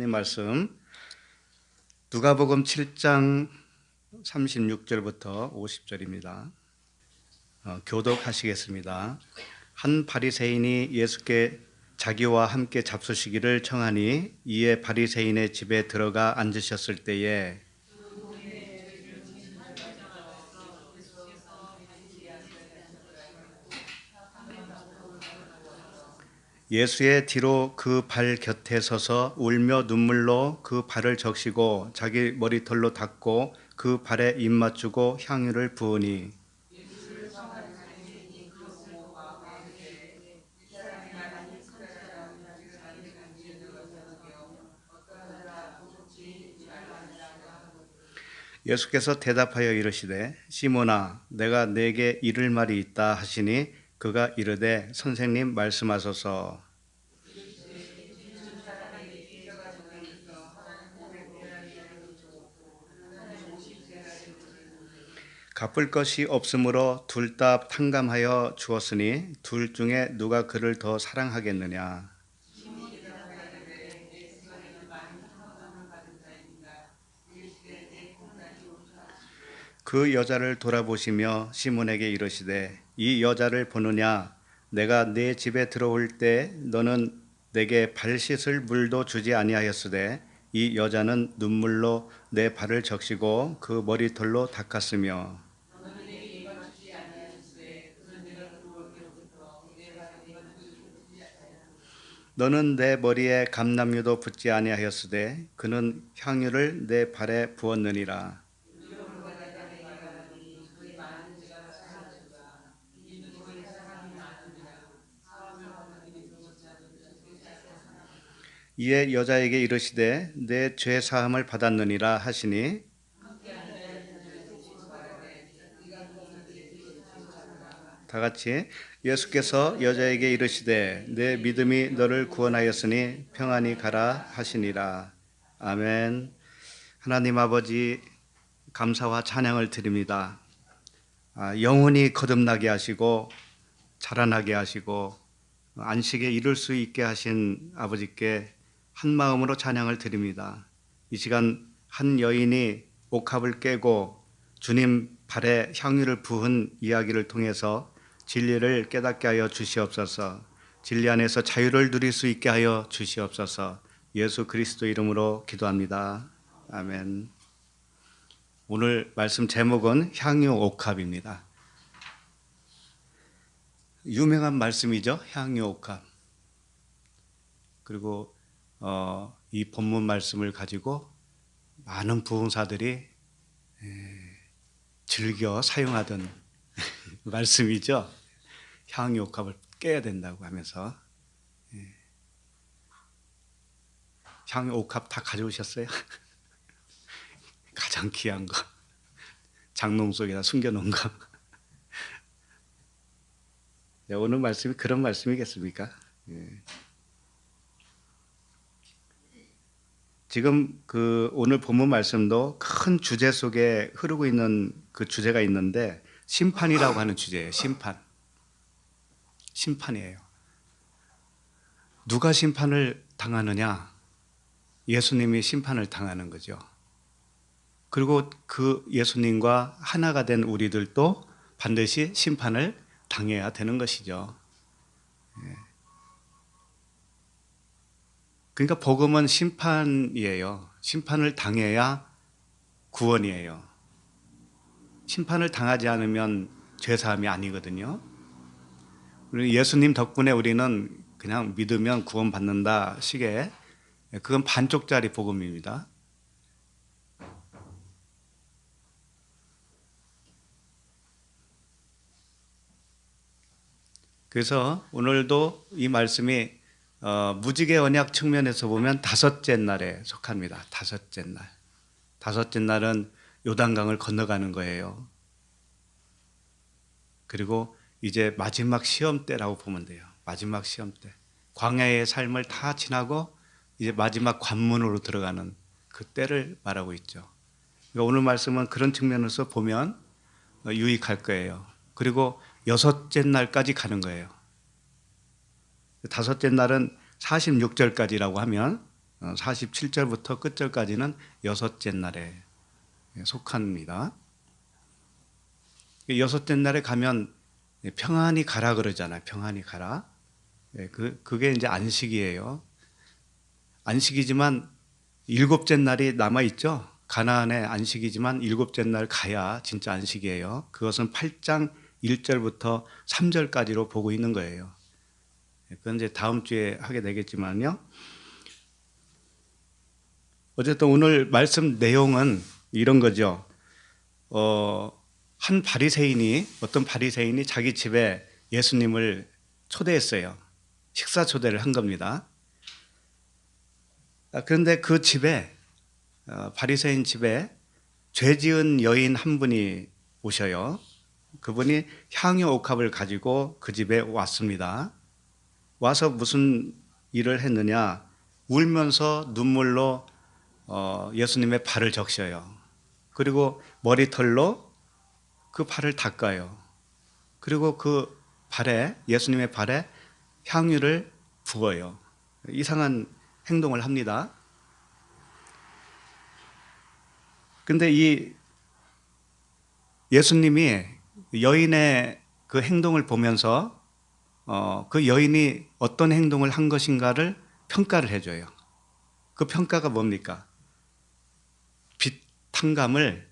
말씀 누가복음 7장 36절부터 50절입니다. 교독하시겠습니다. 한 바리새인이 예수께 자기와 함께 잡수시기를 청하니 이에 바리새인의 집에 들어가 앉으셨을 때에 예수의 뒤로 그 발 곁에 서서 울며 눈물로 그 발을 적시고 자기 머리털로 닦고 그 발에 입 맞추고 향유를 부으니 예수께서 대답하여 이르시되 시몬아 내가 네게 이를 말이 있다 하시니 그가 이르되 선생님 말씀하소서. 갚을 것이 없으므로 둘 다 탕감하여 주었으니 둘 중에 누가 그를 더 사랑하겠느냐. 그 여자를 돌아보시며 시몬에게 이르시되 이 여자를 보느냐. 내가 네 집에 들어올 때 너는 내게 발 씻을 물도 주지 아니하였으되 이 여자는 눈물로 내 발을 적시고 그 머리털로 닦았으며 너는 내 머리에 감람유도 붓지 아니하였으되 그는 향유를 내 발에 부었느니라. 이에 여자에게 이르시되 내 죄 사함을 받았느니라 하시니 다 같이 예수께서 여자에게 이르시되 내 믿음이 너를 구원하였으니 평안히 가라 하시니라. 아멘. 하나님 아버지 감사와 찬양을 드립니다. 영혼이 거듭나게 하시고 자라나게 하시고 안식에 이룰 수 있게 하신 아버지께 한 마음으로 찬양을 드립니다. 이 시간 한 여인이 옥합을 깨고 주님 발에 향유를 부은 이야기를 통해서 진리를 깨닫게 하여 주시옵소서. 진리 안에서 자유를 누릴 수 있게 하여 주시옵소서. 예수 그리스도 이름으로 기도합니다. 아멘. 오늘 말씀 제목은 향유 옥합입니다. 유명한 말씀이죠. 향유 옥합. 그리고 이 본문 말씀을 가지고 많은 부흥사들이 즐겨 사용하던 말씀이죠. 향유 옥합을 깨야 된다고 하면서. 향유 옥합 다 가져오셨어요? 가장 귀한 거, 장롱 속에다 숨겨놓은 거. 오늘 말씀이 그런 말씀이겠습니까? 지금 오늘 본문 말씀도 큰 주제 속에 흐르고 있는 그 주제가 있는데 심판이라고 하는 주제예요. 심판이에요. 누가 심판을 당하느냐? 예수님이 심판을 당하는 거죠. 그리고 그 예수님과 하나가 된 우리들도 반드시 심판을 당해야 되는 것이죠. 그러니까 복음은 심판이에요. 심판을 당해야 구원이에요. 심판을 당하지 않으면 죄사함이 아니거든요. 예수님 덕분에 우리는 그냥 믿으면 구원받는다 식의, 그건 반쪽짜리 복음입니다. 그래서 오늘도 이 말씀이 무지개 언약 측면에서 보면 다섯째 날에 속합니다. 다섯째 날. 다섯째 날은 요단강을 건너가는 거예요. 그리고 이제 마지막 시험 때라고 보면 돼요. 마지막 시험 때. 광야의 삶을 다 지나고 이제 마지막 관문으로 들어가는 그 때를 말하고 있죠. 그러니까 오늘 말씀은 그런 측면에서 보면 유익할 거예요. 그리고 여섯째 날까지 가는 거예요. 다섯째 날은 46절까지라고 하면 47절부터 끝절까지는 여섯째 날에 속합니다. 여섯째 날에 가면 평안히 가라 그러잖아요. 평안히 가라. 그게 이제 안식이에요. 안식이지만 일곱째 날이 남아있죠. 가나안의 안식이지만 일곱째 날 가야 진짜 안식이에요. 그것은 8장 1절부터 3절까지로 보고 있는 거예요. 그건 이제 다음 주에 하게 되겠지만요. 어쨌든 오늘 말씀 내용은 이런 거죠. 한 바리새인이, 어떤 바리새인이 자기 집에 예수님을 초대했어요. 식사 초대를 한 겁니다. 그런데 그 집에, 바리새인 집에 죄 지은 여인 한 분이 오셔요. 그분이 향유 옥합을 가지고 그 집에 왔습니다. 와서 무슨 일을 했느냐? 울면서 눈물로 예수님의 발을 적셔요. 그리고 머리털로 그 발을 닦아요. 그리고 그 발에, 예수님의 발에 향유를 부어요. 이상한 행동을 합니다. 근데 이 예수님이 여인의 그 행동을 보면서 그 여인이 어떤 행동을 한 것인가를 평가를 해줘요. 그 평가가 뭡니까? 빚탕감을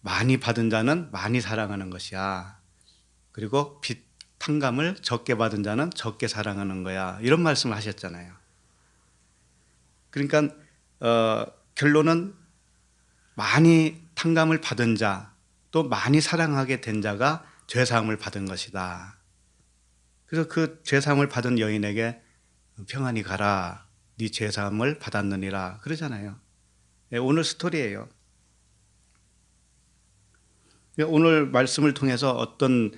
많이 받은 자는 많이 사랑하는 것이야. 그리고 빚탕감을 적게 받은 자는 적게 사랑하는 거야. 이런 말씀을 하셨잖아요. 그러니까 결론은 많이 탕감을 받은 자, 또 많이 사랑하게 된 자가 죄사함을 받은 것이다. 그래서 그 죄사함을 받은 여인에게 평안히 가라. 네 죄사함을 받았느니라. 그러잖아요. 오늘 스토리예요. 오늘 말씀을 통해서 어떤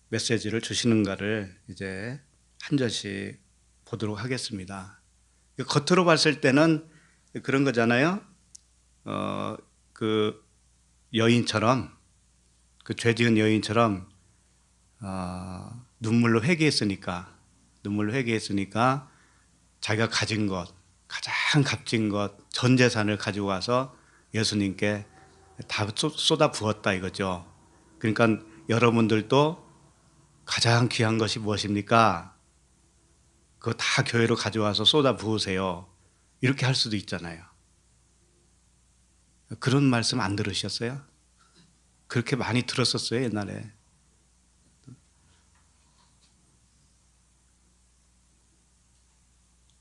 메시지를 주시는가를 이제 한 절씩 보도록 하겠습니다. 겉으로 봤을 때는 그런 거잖아요. 그 여인처럼, 그 죄 지은 여인처럼 눈물로 회개했으니까 자기가 가진 것, 가장 값진 것, 전 재산을 가지고 와서 예수님께 다 쏟아 부었다 이거죠. 그러니까 여러분들도 가장 귀한 것이 무엇입니까? 그거 다 교회로 가져와서 쏟아 부으세요. 이렇게 할 수도 있잖아요. 그런 말씀 안 들으셨어요? 그렇게 많이 들었었어요, 옛날에.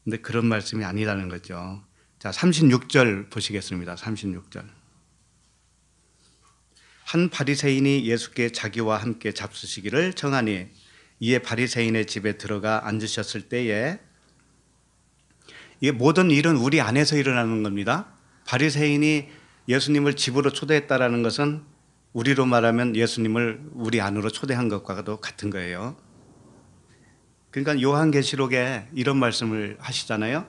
근데 그런 말씀이 아니라는 거죠. 자, 36절 보시겠습니다. 36절. 한 바리새인이 예수께 자기와 함께 잡수시기를 청하니 이에 바리새인의 집에 들어가 앉으셨을 때에, 이게 모든 일은 우리 안에서 일어나는 겁니다. 바리새인이 예수님을 집으로 초대했다라는 것은 우리로 말하면 예수님을 우리 안으로 초대한 것과도 같은 거예요. 그러니까 요한계시록에 이런 말씀을 하시잖아요.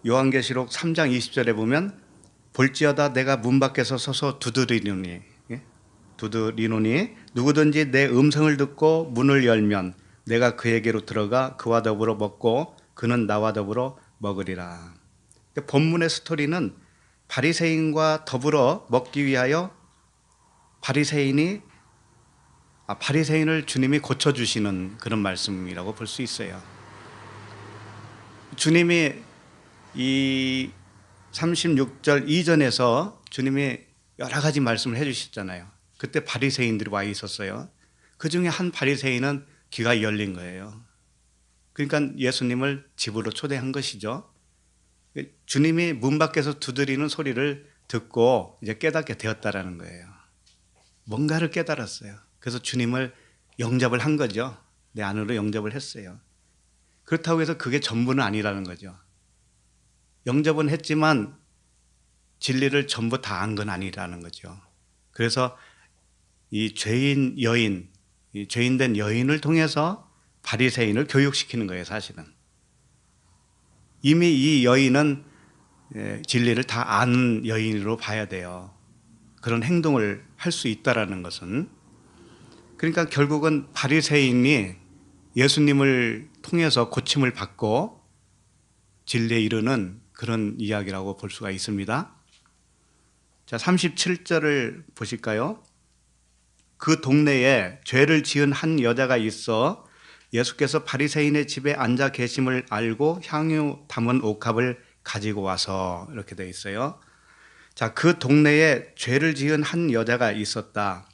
요한계시록 3장 20절에 보면 볼지어다 내가 문 밖에서 서서 두드리노니 누구든지 내 음성을 듣고 문을 열면 내가 그에게로 들어가 그와 더불어 먹고 그는 나와 더불어 먹으리라. 본문의 스토리는 바리새인과 더불어 먹기 위하여 바리새인을 주님이 고쳐주시는 그런 말씀이라고 볼 수 있어요. 주님이 이 36절 이전에서 주님이 여러 가지 말씀을 해주셨잖아요. 그때 바리새인들이 와 있었어요. 그 중에 한 바리새인은 귀가 열린 거예요. 그러니까 예수님을 집으로 초대한 것이죠. 주님이 문 밖에서 두드리는 소리를 듣고 이제 깨닫게 되었다라는 거예요. 뭔가를 깨달았어요. 그래서 주님을 영접을 한 거죠. 내 안으로 영접을 했어요. 그렇다고 해서 그게 전부는 아니라는 거죠. 영접은 했지만 진리를 전부 다 안 건 아니라는 거죠. 그래서 이 죄인 된 여인을 통해서 바리새인을 교육시키는 거예요, 사실은. 이미 이 여인은 진리를 다 아는 여인으로 봐야 돼요. 그런 행동을 할 수 있다라는 것은. 그러니까 결국은 바리새인이 예수님을 통해서 고침을 받고 진리에 이르는 그런 이야기라고 볼 수가 있습니다. 자, 37절을 보실까요? 그 동네에 죄를 지은 한 여자가 있어 예수께서 바리새인의 집에 앉아 계심을 알고 향유 담은 옥합을 가지고 와서, 이렇게 되어 있어요. 자, 그 동네에 죄를 지은 한 여자가 있었다.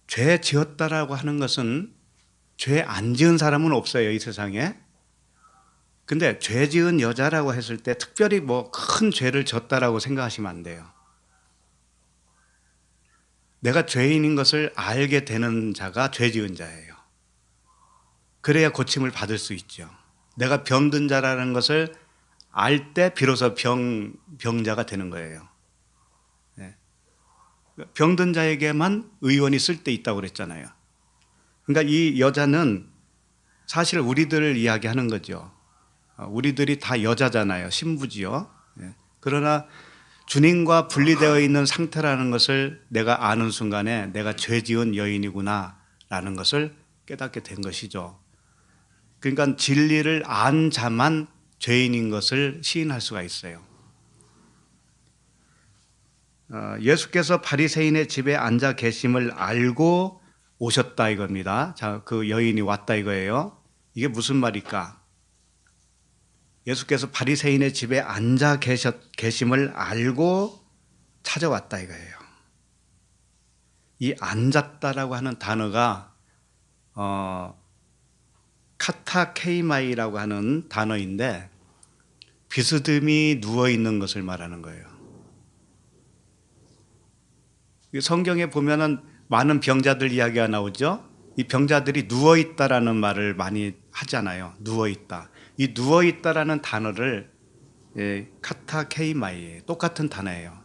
죄 지었다라고 하는 것은 죄 안 지은 사람은 없어요, 이 세상에. 근데 죄 지은 여자라고 했을 때 특별히 뭐 큰 죄를 졌다라고 생각하시면 안 돼요. 내가 죄인인 것을 알게 되는 자가 죄 지은 자예요. 그래야 고침을 받을 수 있죠. 내가 병든 자라는 것을 알 때 비로소 병자가 되는 거예요. 병든 자에게만 의원이 쓸 때 있다고 그랬잖아요. 그러니까 이 여자는 사실 우리들을 이야기하는 거죠. 우리들이 다 여자잖아요. 신부지요. 그러나 주님과 분리되어 있는 상태라는 것을 내가 아는 순간에 내가 죄 지은 여인이구나 라는 것을 깨닫게 된 것이죠. 그러니까 진리를 안 자만 죄인인 것을 시인할 수가 있어요. 예수께서 바리새인의 집에 앉아 계심을 알고 오셨다 이겁니다. 자, 그 여인이 왔다 이거예요. 이게 무슨 말일까? 예수께서 바리새인의 집에 앉아 계심을 알고 찾아왔다 이거예요. 이 앉았다라고 하는 단어가 카타케이마이라고 하는 단어인데 비스듬히 누워 있는 것을 말하는 거예요. 성경에 보면은 많은 병자들 이야기가 나오죠. 이 병자들이 누워 있다라는 말을 많이 하잖아요. 누워 있다. 이 누워 있다라는 단어를 카타케이마이예요. 똑같은 단어예요.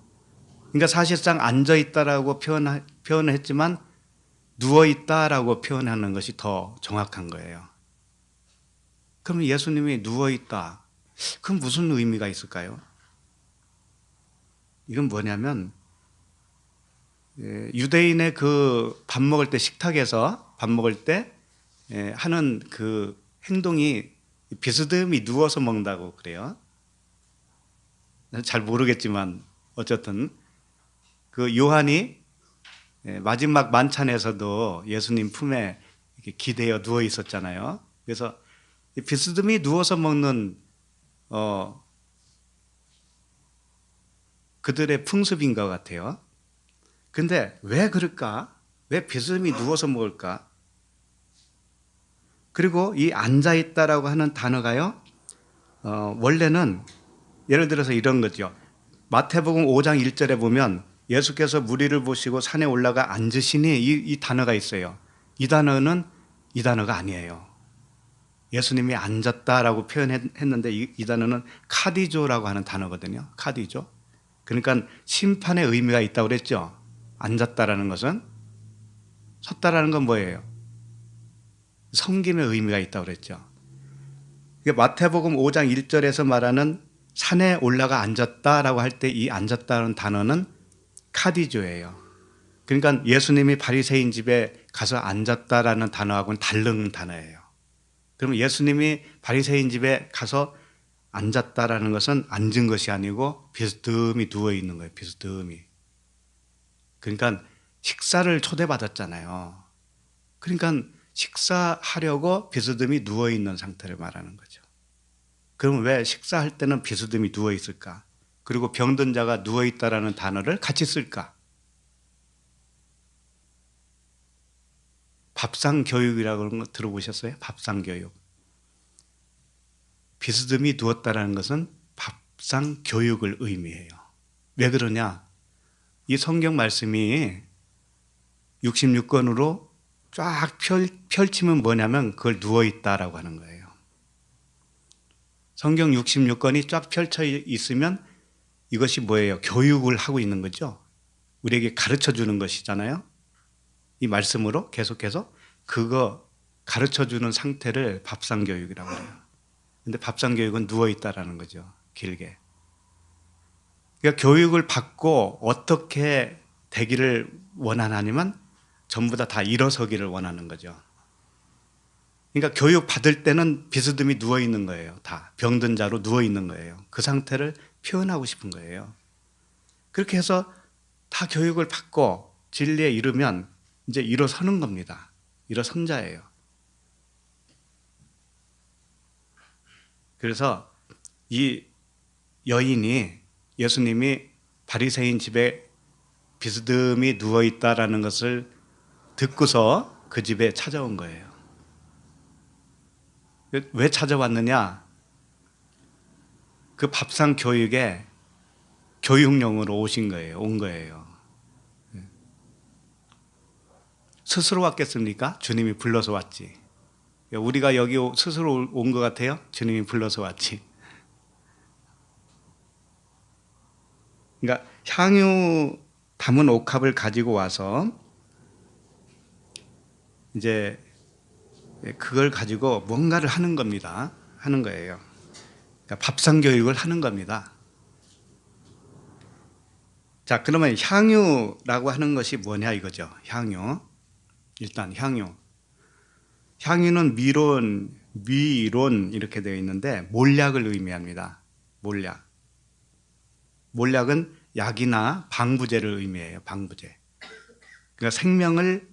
그러니까 사실상 앉아 있다라고 표현을 했지만 누워 있다라고 표현하는 것이 더 정확한 거예요. 그럼 예수님이 누워 있다. 그럼 무슨 의미가 있을까요? 이건 뭐냐면 유대인의 그 밥 먹을 때 식탁에서 밥 먹을 때 하는 그 행동이 비스듬히 누워서 먹는다고 그래요. 잘 모르겠지만 어쨌든 그 요한이 마지막 만찬에서도 예수님 품에 이렇게 기대어 누워 있었잖아요. 그래서 비스듬히 누워서 먹는 그들의 풍습인 것 같아요. 근데 왜 그럴까? 왜 비스듬히 누워서 먹을까? 그리고 이 앉아있다라고 하는 단어가요, 원래는 예를 들어서 이런 거죠. 마태복음 5장 1절에 보면 예수께서 무리를 보시고 산에 올라가 앉으시니 이 단어가 있어요. 이 단어는 이 단어가 아니에요. 예수님이 앉았다라고 표현했는데 이 단어는 카디조라고 하는 단어거든요. 카디조. 그러니까 심판의 의미가 있다고 그랬죠. 앉았다라는 것은. 섰다라는 건 뭐예요? 섬김의 의미가 있다고 그랬죠. 마태복음 5장 1절에서 말하는 산에 올라가 앉았다라고 할 때 이 앉았다는 단어는 카디조예요. 그러니까 예수님이 바리새인 집에 가서 앉았다라는 단어하고는 다른 단어예요. 그러면 예수님이 바리새인 집에 가서 앉았다라는 것은 앉은 것이 아니고 비스듬히 누워 있는 거예요. 비스듬히. 그러니까 식사를 초대받았잖아요. 그러니까 식사하려고 비스듬히 누워 있는 상태를 말하는 거죠. 그럼 왜 식사할 때는 비스듬히 누워 있을까? 그리고 병든 자가 누워 있다라는 단어를 같이 쓸까? 밥상 교육이라고 하는 거 들어보셨어요? 밥상 교육. 비스듬히 누웠다라는 것은 밥상 교육을 의미해요. 왜 그러냐? 이 성경 말씀이 66권으로 쫙 펼치면 뭐냐면 그걸 누워있다라고 하는 거예요. 성경 66권이 쫙 펼쳐 있으면 이것이 뭐예요? 교육을 하고 있는 거죠. 우리에게 가르쳐 주는 것이잖아요. 이 말씀으로 계속해서 그거 가르쳐 주는 상태를 밥상 교육이라고 해요. 근데 밥상 교육은 누워있다라는 거죠. 길게. 그러니까 교육을 받고 어떻게 되기를 원하냐면 전부 다 일어서기를 원하는 거죠. 그러니까 교육 받을 때는 비스듬히 누워 있는 거예요. 다 병든 자로 누워 있는 거예요. 그 상태를 표현하고 싶은 거예요. 그렇게 해서 다 교육을 받고 진리에 이르면 이제 일어서는 겁니다. 일어선 자예요. 그래서 이 여인이 예수님이 바리새인 집에 비스듬히 누워 있다라는 것을 듣고서 그 집에 찾아온 거예요. 왜 찾아왔느냐? 그 밥상 교육에 교육용으로 오신 거예요. 온 거예요. 스스로 왔겠습니까? 주님이 불러서 왔지. 우리가 여기 스스로 온 것 같아요? 주님이 불러서 왔지. 그러니까 향유 담은 옥합을 가지고 와서 이제 그걸 가지고 뭔가를 하는 겁니다. 하는 거예요. 그러니까 밥상 교육을 하는 겁니다. 자, 그러면 향유라고 하는 것이 뭐냐 이거죠. 향유. 일단 향유. 향유는 미론 이렇게 되어 있는데 몰약을 의미합니다. 몰약. 몰약은 약이나 방부제를 의미해요. 방부제. 그러니까 생명을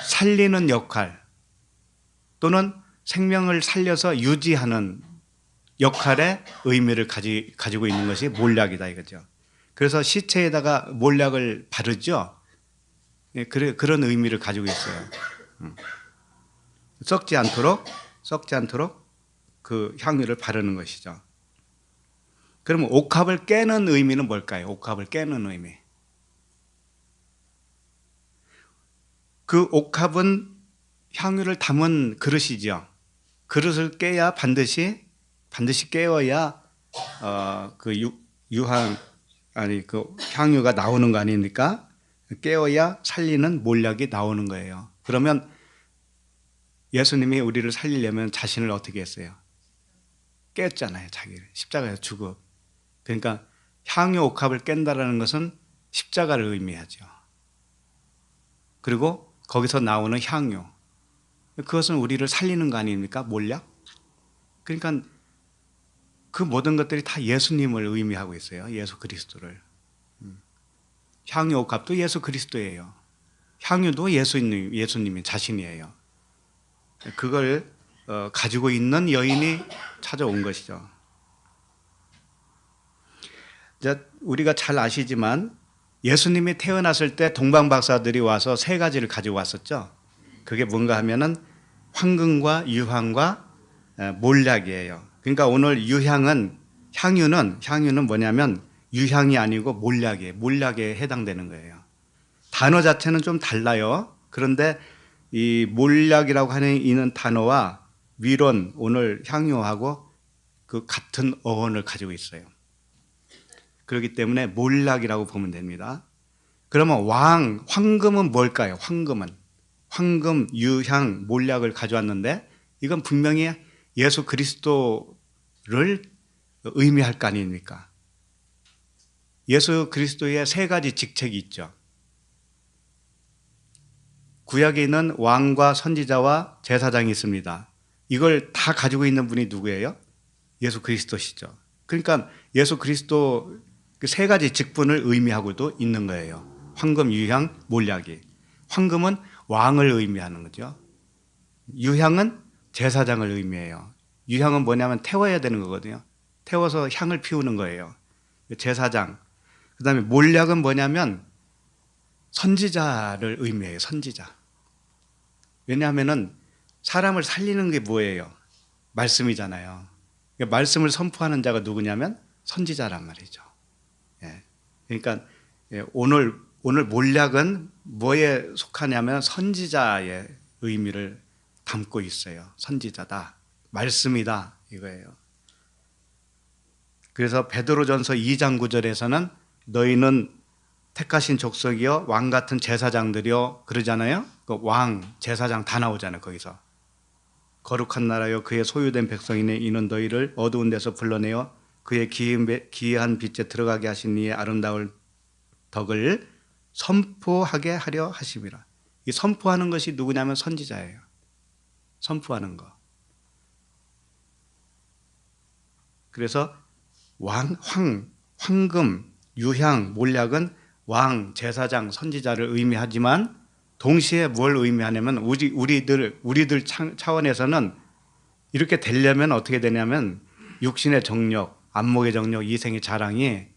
살리는 역할 또는 생명을 살려서 유지하는 역할의 의미를 가지고 있는 것이 몰약이다 이거죠. 그래서 시체에다가 몰약을 바르죠. 그런 의미를 가지고 있어요. 썩지 않도록 그 향유를 바르는 것이죠. 그러면 옥합을 깨는 의미는 뭘까요? 옥합을 깨는 의미. 그 옥합은 향유를 담은 그릇이죠. 그릇을 깨야 반드시 깨어야 그 향유가 나오는 거 아닙니까? 깨어야 살리는 몰약이 나오는 거예요. 그러면 예수님이 우리를 살리려면 자신을 어떻게 했어요? 깼잖아요. 자기를 십자가에서 죽어. 그러니까 향유 옥합을 깬다라는 것은 십자가를 의미하죠. 그리고 거기서 나오는 향유, 그것은 우리를 살리는 거 아닙니까? 몰약. 그러니까 그 모든 것들이 다 예수님을 의미하고 있어요. 예수 그리스도를. 향유 옥합도 예수 그리스도예요. 향유도 예수님이 자신이에요. 그걸 가지고 있는 여인이 찾아온 것이죠. 우리가 잘 아시지만 예수님이 태어났을 때 동방박사들이 와서 세 가지를 가지고 왔었죠. 그게 뭔가 하면은 황금과 유황과 몰약이에요. 그러니까 오늘 향유는 뭐냐면 유향이 아니고 몰약이에요. 몰약에 해당되는 거예요. 단어 자체는 좀 달라요. 그런데 이 몰약이라고 하는 이는 단어와 위론, 오늘 향유하고 그 같은 어원을 가지고 있어요. 그렇기 때문에 몰약이라고 보면 됩니다. 그러면 황금은 뭘까요? 황금, 유향, 몰약을 가져왔는데 이건 분명히 예수 그리스도를 의미할 거 아닙니까? 예수 그리스도의 세 가지 직책이 있죠. 구약에 있는 왕과 선지자와 제사장이 있습니다. 이걸 다 가지고 있는 분이 누구예요? 예수 그리스도시죠. 그러니까 예수 그리스도 그 세 가지 직분을 의미하고도 있는 거예요. 황금, 유향, 몰약이. 황금은 왕을 의미하는 거죠. 유향은 제사장을 의미해요. 유향은 뭐냐면 태워야 되는 거거든요. 태워서 향을 피우는 거예요. 제사장. 그 다음에 몰약은 뭐냐면 선지자를 의미해요. 선지자. 왜냐하면은 사람을 살리는 게 뭐예요? 말씀이잖아요. 그러니까 말씀을 선포하는 자가 누구냐면 선지자란 말이죠. 그러니까 오늘 몰약은 뭐에 속하냐면 선지자의 의미를 담고 있어요. 선지자다, 말씀이다 이거예요. 그래서 베드로전서 2장 9절에서는 너희는 택하신 족속이요 왕 같은 제사장들이요 그러잖아요. 그 왕, 제사장 다 나오잖아요. 거기서 거룩한 나라요 그의 소유된 백성이네 이는 너희를 어두운 데서 불러내어 그의 기이한 빛에 들어가게 하신 이의 아름다울 덕을 선포하게 하려 하심이라. 이 선포하는 것이 누구냐면 선지자예요. 선포하는 거. 그래서 황금, 유향, 몰약은 왕, 제사장, 선지자를 의미하지만 동시에 뭘 의미하냐면 우리들 차원에서는 이렇게 되려면 어떻게 되냐면 육신의 정력, 안목의 정력, 이생의 자랑이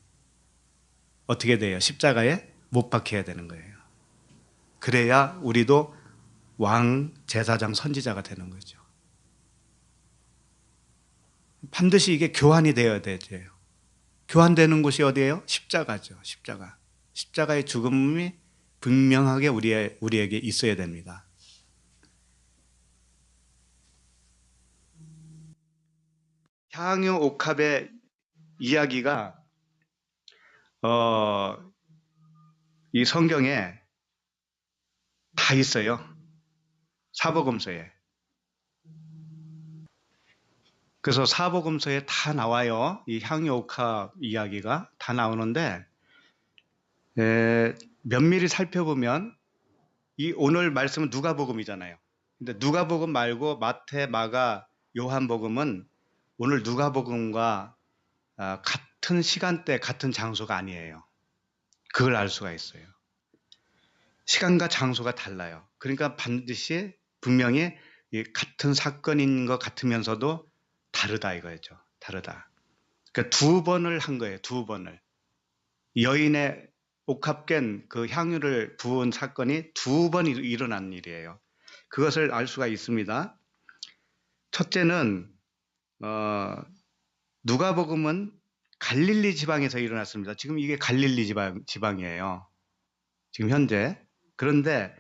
어떻게 돼요? 십자가에 못 박혀야 되는 거예요. 그래야 우리도 왕, 제사장, 선지자가 되는 거죠. 반드시 이게 교환이 되어야 되죠. 교환되는 곳이 어디예요? 십자가죠. 십자가. 십자가의 죽음이 분명하게 우리에게 있어야 됩니다. 향유 옥합의 이야기가 이 성경에 다 있어요. 사복음서에. 그래서 사복음서에 다 나와요. 이 향유 옥합 이야기가 다 나오는데 면밀히 살펴보면 이 오늘 말씀은 누가복음이잖아요. 근데 누가복음 말고 마태, 마가, 요한복음은 오늘 누가복음과 같은 시간대, 같은 장소가 아니에요. 그걸 알 수가 있어요. 시간과 장소가 달라요. 그러니까 반드시 분명히 같은 사건인 것 같으면서도 다르다 이거죠. 다르다. 그러니까 두 번을 한 거예요. 두 번을. 여인의 옥합깬 그 향유를 부은 사건이 두 번 일어난 일이에요. 그것을 알 수가 있습니다. 첫째는 누가복음은 갈릴리 지방에서 일어났습니다. 지금 이게 갈릴리 지방이에요. 지금 현재. 그런데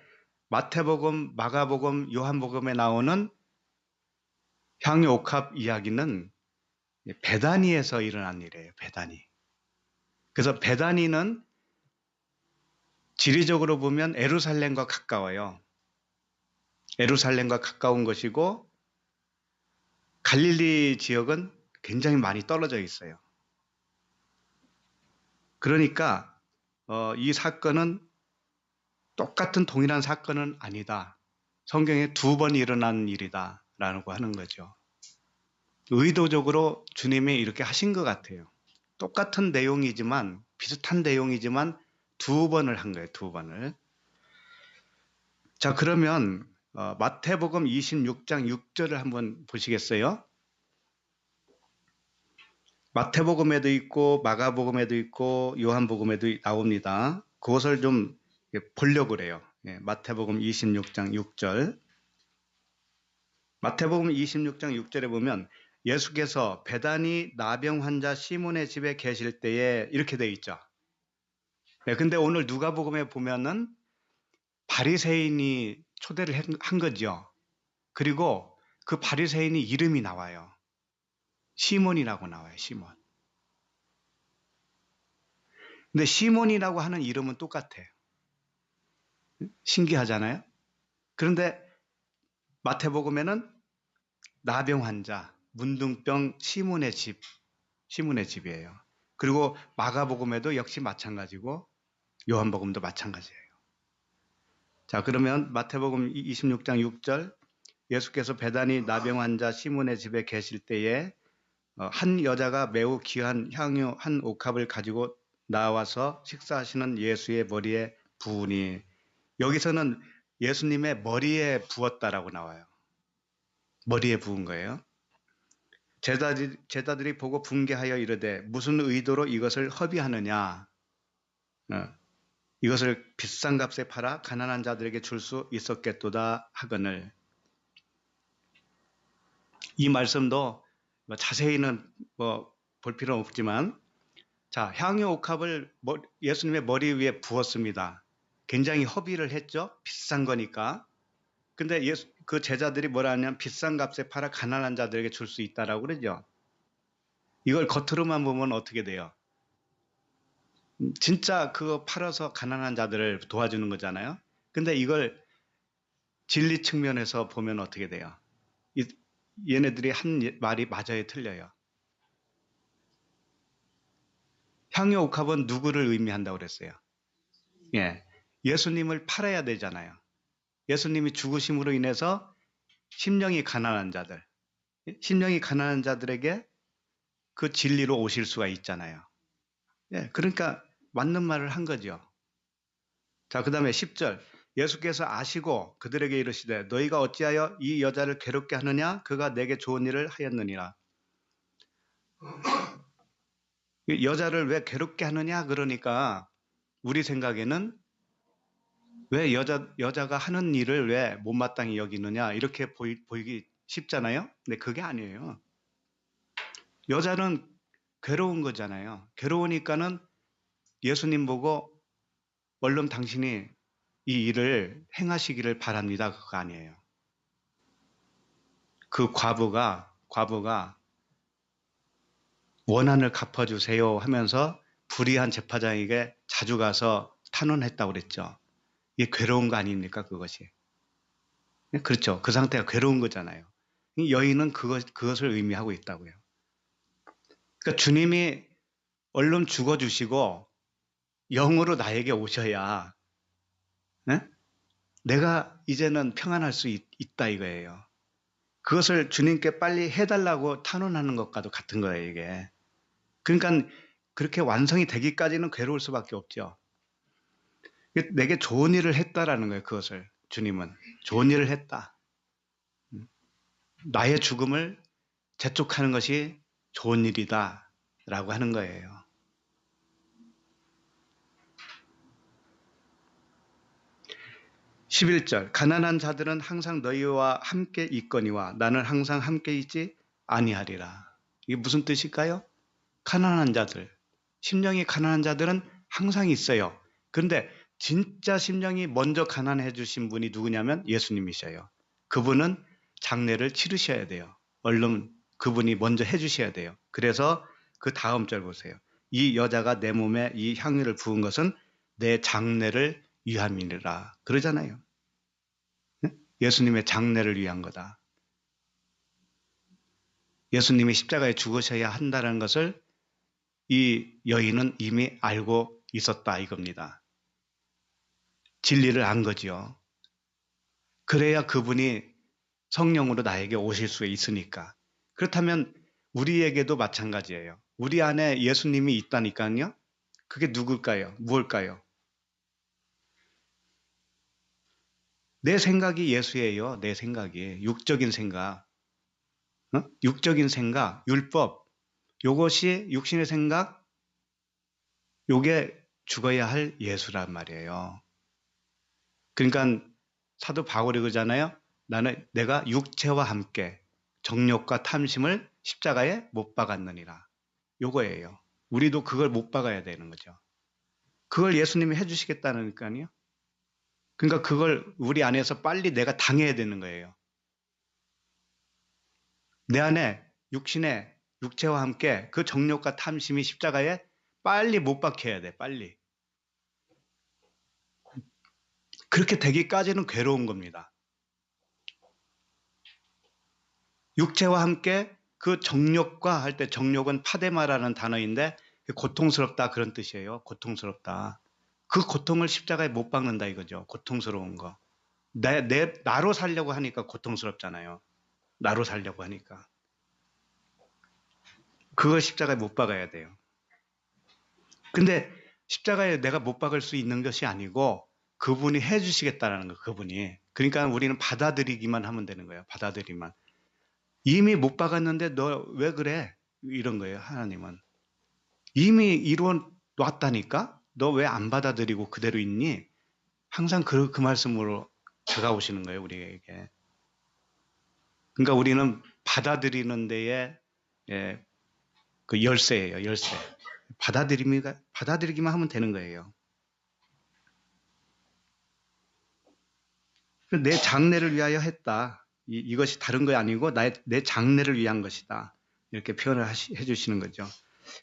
마태복음, 마가복음, 요한복음에 나오는 향유 옥합 이야기는 베다니에서 일어난 일이에요. 베다니. 그래서 베다니는 지리적으로 보면 예루살렘과 가까워요. 예루살렘과 가까운 것이고 갈릴리 지역은 굉장히 많이 떨어져 있어요. 그러니까 이 사건은 똑같은 동일한 사건은 아니다. 성경에 두 번 일어난 일이다 라고 하는 거죠. 의도적으로 주님이 이렇게 하신 것 같아요. 똑같은 내용이지만 비슷한 내용이지만 두 번을 한 거예요. 두 번을. 자, 그러면 마태복음 26장 6절을 한번 보시겠어요? 마태복음에도 있고 마가복음에도 있고 요한복음에도 나옵니다. 그것을 좀 보려고 그래요. 마태복음 26장 6절. 마태복음 26장 6절에 보면 예수께서 베다니 나병 환자 시몬의 집에 계실 때에 이렇게 돼 있죠. 근데 오늘 누가복음에 보면은 바리새인이 초대를 한 거죠. 그리고 그 바리새인이 이름이 나와요. 시몬이라고 나와요. 시몬. 근데 시몬이라고 하는 이름은 똑같아요. 신기하잖아요. 그런데 마태복음에는 나병 환자, 문둥병 시몬의 집이에요. 그리고 마가복음에도 역시 마찬가지고 요한복음도 마찬가지예요. 자, 그러면 마태복음 26장 6절 예수께서 베다니 나병 환자 시몬의 집에 계실 때에 한 여자가 매우 귀한 향유 한 옥합을 가지고 나와서 식사하시는 예수의 머리에 부으니, 여기서는 예수님의 머리에 부었다라고 나와요. 머리에 부은 거예요. 제자들이 보고 분개하여 이르되 무슨 의도로 이것을 허비하느냐. 이것을 비싼 값에 팔아 가난한 자들에게 줄 수 있었겠도다 하거늘. 이 말씀도 자세히는 볼 필요는 없지만, 자, 향유 옥합을 예수님의 머리 위에 부었습니다. 굉장히 허비를 했죠. 비싼 거니까. 근데 그 제자들이 뭐라 하냐면 비싼 값에 팔아 가난한 자들에게 줄 수 있다라고 그러죠. 이걸 겉으로만 보면 어떻게 돼요? 진짜 그거 팔아서 가난한 자들을 도와주는 거잖아요. 근데 이걸 진리 측면에서 보면 어떻게 돼요? 얘네들이 한 말이 맞아요, 틀려요? 향유 옥합은 누구를 의미한다고 그랬어요? 예수님을 팔아야 되잖아요. 예수님이 죽으심으로 인해서 심령이 가난한 자들, 심령이 가난한 자들에게 그 진리로 오실 수가 있잖아요. 예, 그러니까 맞는 말을 한 거죠. 자, 그 다음에 10절. 예수께서 아시고 그들에게 이르시되 너희가 어찌하여 이 여자를 괴롭게 하느냐? 그가 내게 좋은 일을 하였느니라. 여자를 왜 괴롭게 하느냐? 그러니까 우리 생각에는 왜 여자가 하는 일을 왜 못마땅히 여기느냐? 이렇게 보이기 쉽잖아요? 근데 그게 아니에요. 여자는 괴로운 거잖아요. 괴로우니까는 예수님 보고 얼른 당신이 이 일을 행하시기를 바랍니다. 그거 아니에요. 그 과부가 원한을 갚아주세요 하면서 불의한 제사장에게 자주 가서 탄원했다고 그랬죠. 이게 괴로운 거 아닙니까, 그것이? 그렇죠. 그 상태가 괴로운 거잖아요. 이 여인은 그것을 의미하고 있다고요. 그러니까 주님이 얼른 죽어주시고 영으로 나에게 오셔야 네? 내가 이제는 평안할 수 있다 이거예요. 그것을 주님께 빨리 해달라고 탄원하는 것과도 같은 거예요, 이게. 그러니까 그렇게 완성이 되기까지는 괴로울 수밖에 없죠. 내게 좋은 일을 했다라는 거예요, 그것을. 주님은. 좋은 일을 했다. 나의 죽음을 재촉하는 것이 좋은 일이다. 라고 하는 거예요. (11절) 가난한 자들은 항상 너희와 함께 있거니와 나는 항상 함께 있지 아니하리라. 이게 무슨 뜻일까요? 가난한 자들, 심령이 가난한 자들은 항상 있어요. 그런데 진짜 심령이 먼저 가난해 주신 분이 누구냐면 예수님이셔요. 그분은 장례를 치르셔야 돼요. 얼른 그분이 먼저 해주셔야 돼요. 그래서 그 다음 절 보세요. 이 여자가 내 몸에 이 향유를 부은 것은 내 장례를 위함이니라. 그러잖아요. 예수님의 장례를 위한 거다. 예수님이 십자가에 죽으셔야 한다는 것을 이 여인은 이미 알고 있었다 이겁니다. 진리를 안 거지요. 그래야 그분이 성령으로 나에게 오실 수 있으니까. 그렇다면 우리에게도 마찬가지예요. 우리 안에 예수님이 있다니까요. 그게 누굴까요? 무엇일까요? 내 생각이 예수예요. 내 생각이. 육적인 생각. 육적인 생각, 율법. 요것이 육신의 생각, 요게 죽어야 할 예수란 말이에요. 그러니까 사도 바울이 그러잖아요. 내가 육체와 함께 정욕과 탐심을 십자가에 못 박았느니라. 요거예요. 우리도 그걸 못 박아야 되는 거죠. 그걸 예수님이 해주시겠다니까요. 그러니까 그걸 우리 안에서 빨리 내가 당해야 되는 거예요. 내 안에 육체와 함께 그 정욕과 탐심이 십자가에 빨리 못 박혀야 돼. 빨리. 그렇게 되기까지는 괴로운 겁니다. 육체와 함께 그 정욕과 할 때 정욕은 파데마라는 단어인데 고통스럽다 그런 뜻이에요. 고통스럽다. 그 고통을 십자가에 못 박는다 이거죠. 고통스러운 거. 나로 살려고 하니까 고통스럽잖아요. 나로 살려고 하니까. 그걸 십자가에 못 박아야 돼요. 근데 십자가에 내가 못 박을 수 있는 것이 아니고 그분이 해주시겠다라는 거, 그분이. 그러니까 우리는 받아들이기만 하면 되는 거예요. 받아들이만. 이미 못 박았는데 너 왜 그래? 이런 거예요, 하나님은. 이미 이루어 놨다니까? 너 왜 안 받아들이고 그대로 있니? 항상 그 말씀으로 다가오시는 거예요, 우리에게. 그러니까 우리는 받아들이는 데에 그 열쇠예요, 열쇠. 받아들이기만 하면 되는 거예요. 내 장래를 위하여 했다. 이것이 다른 거 아니고 내 장래를 위한 것이다. 이렇게 표현을 해주시는 거죠.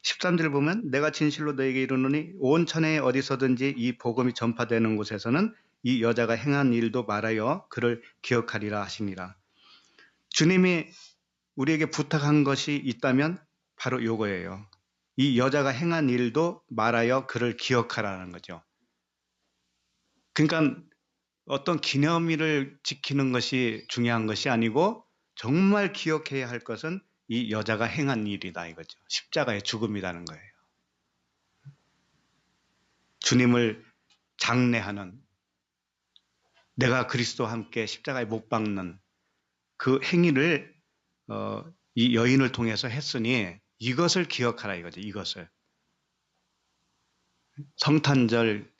13절 보면 내가 진실로 너에게 이르노니 온 천하에 어디서든지 이 복음이 전파되는 곳에서는 이 여자가 행한 일도 말하여 그를 기억하리라 하시니라. 주님이 우리에게 부탁한 것이 있다면 바로 요거예요. 이 여자가 행한 일도 말하여 그를 기억하라는 거죠. 그러니까 어떤 기념일을 지키는 것이 중요한 것이 아니고 정말 기억해야 할 것은 이 여자가 행한 일이다 이거죠. 십자가의 죽음이라는 거예요. 주님을 장례하는, 내가 그리스도와 함께 십자가에 못 박는 그 행위를 이 여인을 통해서 했으니 이것을 기억하라 이거죠. 이것을. 성탄절,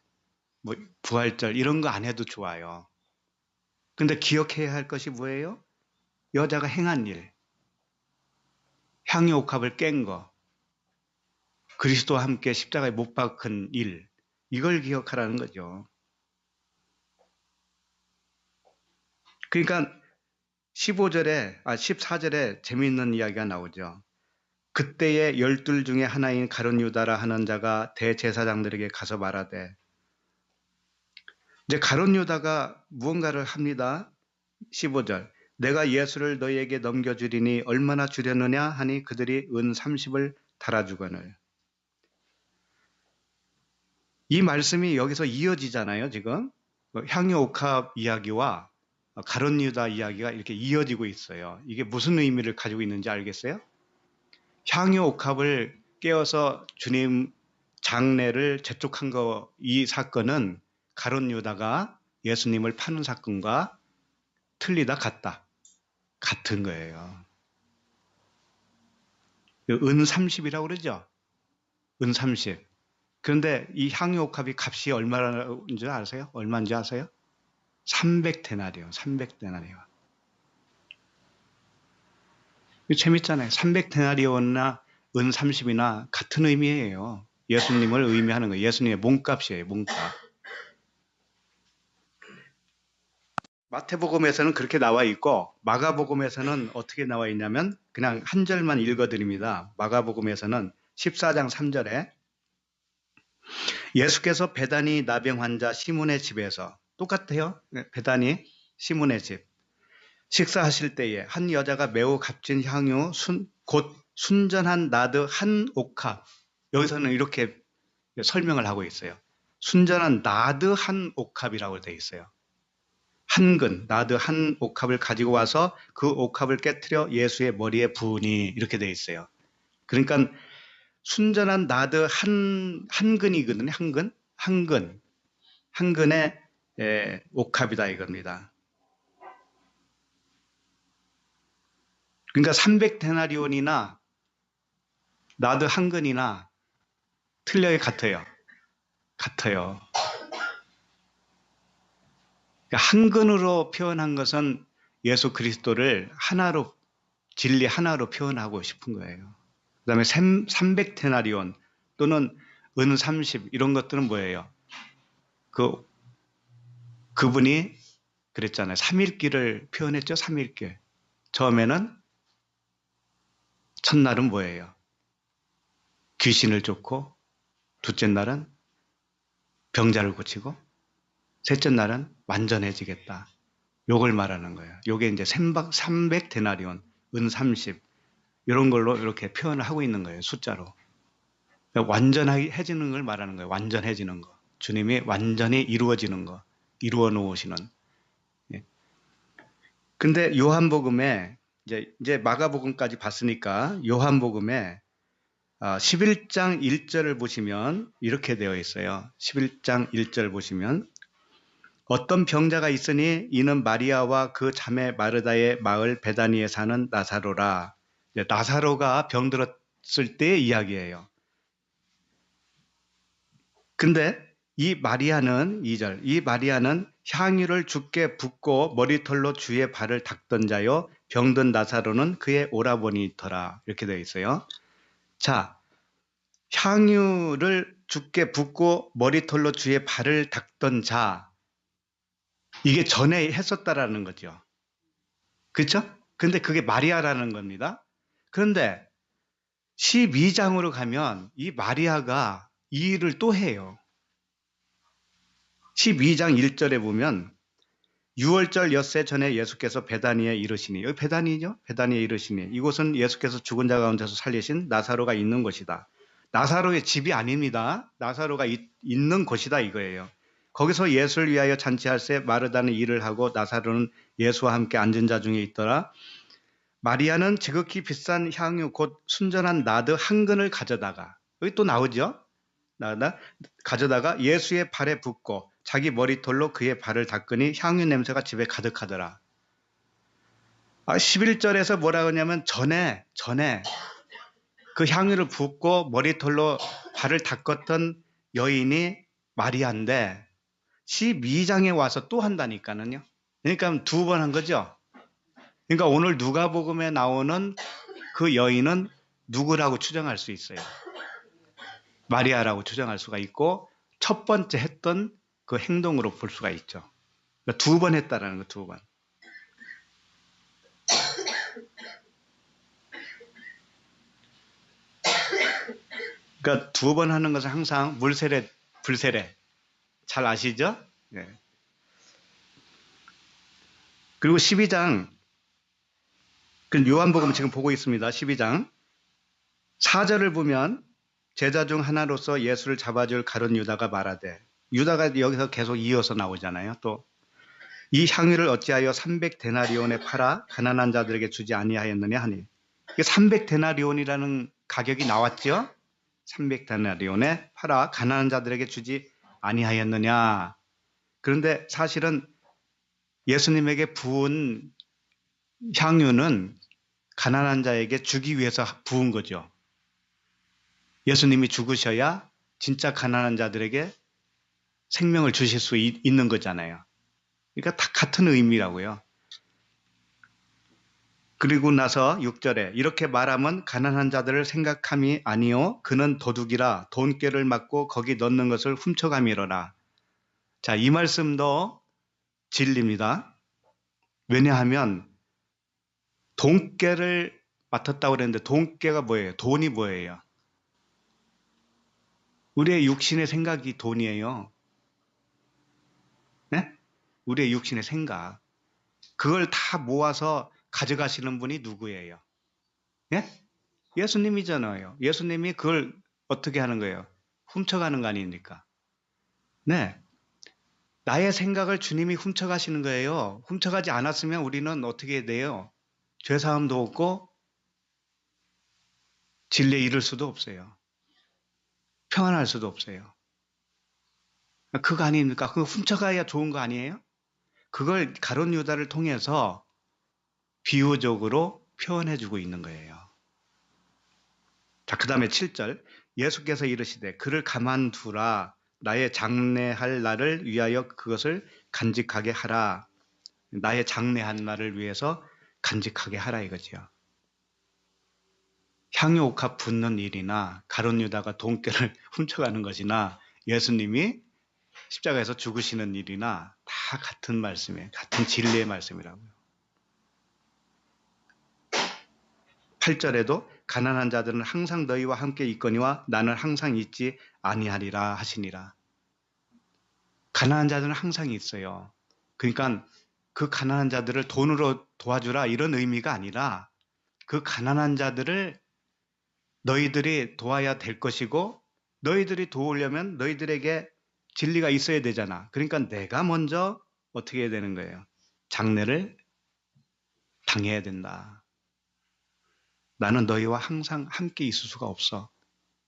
뭐 부활절 이런 거 안 해도 좋아요. 근데 기억해야 할 것이 뭐예요? 여자가 행한 일, 향유 옥합을 깬 거, 그리스도와 함께 십자가에 못 박은 일, 이걸 기억하라는 거죠. 그러니까 14절에 재미있는 이야기가 나오죠. 그때의 12 중에 하나인 가룟 유다라 하는 자가 대제사장들에게 가서 말하되, 이제 가룟 유다가 무언가를 합니다. 15절. 내가 예수를 너희에게 넘겨주리니 얼마나 주려느냐 하니 그들이 은 30을 달아주거늘. 이 말씀이 여기서 이어지잖아요, 지금. 향유 옥합 이야기와 가룟 유다 이야기가 이렇게 이어지고 있어요. 이게 무슨 의미를 가지고 있는지 알겠어요? 향유 옥합을 깨어서 주님 장례를 재촉한 거, 이 사건은 가룟 유다가 예수님을 파는 사건과 틀리다 같다. 같은 거예요. 은 30이라고 그러죠? 은 30. 그런데 이 향유 옥합이 값이 얼마인지 아세요? 얼마인지 아세요? 300데나리온, 300데나리온. 재밌잖아요. 300데나리온이나 은 30이나 같은 의미예요. 예수님을 의미하는 거예요. 예수님의 몸값이에요, 몸값. 마태복음에서는 그렇게 나와 있고 마가복음에서는 어떻게 나와 있냐면 그냥 한 절만 읽어드립니다. 마가복음에서는 14장 3절에 예수께서 베다니 나병 환자 시몬의 집에서, 똑같아요. 베다니 시몬의 집, 식사하실 때에 한 여자가 매우 값진 향유 곧 순전한 나드 한 옥합, 여기서는 이렇게 설명을 하고 있어요. 순전한 나드 한 옥합이라고 되어 있어요. 한 근, 나드 한 옥합을 가지고 와서 그 옥합을 깨트려 예수의 머리에 부으니, 이렇게 되어 있어요. 그러니까 순전한 나드 한 근이거든요. 한 근의 옥합이다 이겁니다. 그러니까 300데나리온이나 나드 한 근이나 틀려요, 같아요? 같아요. 그러니까 한 근으로 표현한 것은 예수 그리스도를 하나로, 진리 하나로 표현하고 싶은 거예요. 그 다음에 300데나리온 또는 은 30 이런 것들은 뭐예요? 그분이 그랬잖아요. 3일길을 표현했죠. 3일길. 처음에는 첫날은 뭐예요? 귀신을 쫓고, 둘째 날은 병자를 고치고, 셋째 날은 완전해지겠다. 요걸 말하는 거예요. 요게 이제 300데나리온, 은 30 이런 걸로 이렇게 표현을 하고 있는 거예요. 숫자로. 완전해지는 걸 말하는 거예요. 완전해지는 거. 주님이 완전히 이루어지는 거. 이루어 놓으시는. 예. 근데 요한복음에 이제 마가복음까지 봤으니까 요한복음에 11장 1절을 보시면 이렇게 되어 있어요. 11장 1절 보시면 어떤 병자가 있으니 이는 마리아와 그 자매 마르다의 마을 베다니에 사는 나사로라. 나사로가 병들었을 때의 이야기예요. 근데 이 마리아는 2절, 이 마리아는 향유를 주께 붓고 머리털로 주의 발을 닦던 자요 병든 나사로는 그의 오라버니더라. 이렇게 되어 있어요. 자, 향유를 주께 붓고 머리털로 주의 발을 닦던 자, 이게 전에 했었다라는 거죠. 그렇죠? 근데 그게 마리아라는 겁니다. 그런데 12장으로 가면 이 마리아가 이 일을 또 해요. 12장 1절에 보면 6월절 엿새 전에 예수께서 베다니에 이르시니, 여기 베다니죠? 베다니에 이르시니 이곳은 예수께서 죽은 자 가운데서 살리신 나사로가 있는 곳이다. 나사로의 집이 아닙니다. 나사로가 있는 곳이다 이거예요. 거기서 예수를 위하여 잔치할세 마르다는 일을 하고 나사로는 예수와 함께 앉은 자 중에 있더라. 마리아는 지극히 비싼 향유 곧 순전한 나드 한 근을 가져다가, 여기 또 나오죠? 가져다가 예수의 발에 붓고 자기 머리털로 그의 발을 닦으니 향유 냄새가 집에 가득하더라. 11절에서 뭐라 하냐면 전에 그 향유를 붓고 머리털로 발을 닦았던 여인이 마리아인데 12장에 와서 또 한다니까는요. 그러니까 두 번 한 거죠. 그러니까 오늘 누가복음에 나오는 그 여인은 누구라고 추정할 수 있어요. 마리아라고 추정할 수가 있고 첫 번째 했던 그 행동으로 볼 수가 있죠. 그러니까 두 번 했다라는 거, 두 번. 그러니까 두 번 하는 것은 항상 물세례, 불세례. 잘 아시죠? 네. 그리고 12장, 그 요한복음 지금 보고 있습니다. 12장. 4절을 보면 제자 중 하나로서 예수를 잡아줄 가룟 유다가 말하되, 유다가 여기서 계속 이어서 나오잖아요. 또 이 향유를 어찌하여 300데나리온에 팔아 가난한 자들에게 주지 아니하였느냐 하니, 300데나리온이라는 가격이 나왔죠. 300데나리온에 팔아 가난한 자들에게 주지 아니하였느냐. 그런데 사실은 예수님에게 부은 향유는 가난한 자에게 주기 위해서 부은 거죠. 예수님이 죽으셔야 진짜 가난한 자들에게 생명을 주실 수 있는 거잖아요. 그러니까 다 같은 의미라고요. 그리고 나서 6절에 이렇게 말하면 가난한 자들을 생각함이 아니요 그는 도둑이라 돈꾀를 맞고 거기 넣는 것을 훔쳐감이로라. 자, 이 말씀도 진리입니다. 왜냐하면 돈꾀를 맡았다고 그랬는데 돈꾀가 뭐예요? 돈이 뭐예요? 우리의 육신의 생각이 돈이에요. 네? 우리의 육신의 생각. 그걸 다 모아서 가져가시는 분이 누구예요? 예? 예수님이잖아요. 예수님이 그걸 어떻게 하는 거예요? 훔쳐가는 거 아닙니까? 네. 나의 생각을 주님이 훔쳐가시는 거예요. 훔쳐가지 않았으면 우리는 어떻게 돼요? 죄사함도 없고 진리에 이를 수도 없어요. 평안할 수도 없어요. 그거 아닙니까? 그거 훔쳐가야 좋은 거 아니에요? 그걸 가룟 유다를 통해서 비유적으로 표현해주고 있는 거예요. 자, 그 다음에 7절. 예수께서 이르시되 그를 가만두라. 나의 장례할 날을 위하여 그것을 간직하게 하라. 나의 장례한 날을 위해서 간직하게 하라 이거죠. 향유 옥합 붓는 일이나 가룟 유다가 돈깨를 훔쳐가는 것이나 예수님이 십자가에서 죽으시는 일이나 다 같은 말씀이에요. 같은 진리의 말씀이라고요. 8절에도 가난한 자들은 항상 너희와 함께 있거니와 나는 항상 있지 아니하리라 하시니라. 가난한 자들은 항상 있어요. 그러니까 그 가난한 자들을 돈으로 도와주라 이런 의미가 아니라 그 가난한 자들을 너희들이 도와야 될 것이고 너희들이 도우려면 너희들에게 진리가 있어야 되잖아. 그러니까 내가 먼저 어떻게 해야 되는 거예요? 장례를 당해야 된다. 나는 너희와 항상 함께 있을 수가 없어.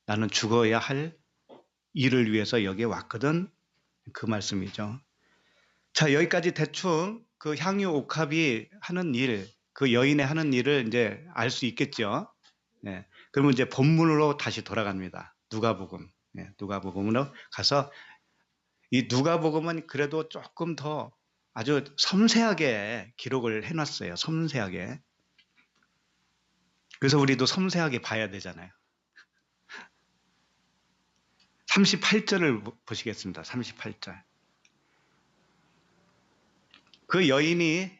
나는 죽어야 할 일을 위해서 여기에 왔거든. 그 말씀이죠. 자, 여기까지 대충 그 향유 옥합이 하는 일, 그 여인의 하는 일을 이제 알 수 있겠죠. 네. 그러면 이제 본문으로 다시 돌아갑니다. 누가복음. 네, 누가복음으로 가서 이 누가복음은 그래도 조금 더 아주 섬세하게 기록을 해놨어요. 섬세하게. 그래서 우리도 섬세하게 봐야 되잖아요. 38절을 보시겠습니다. 38절. 그 여인이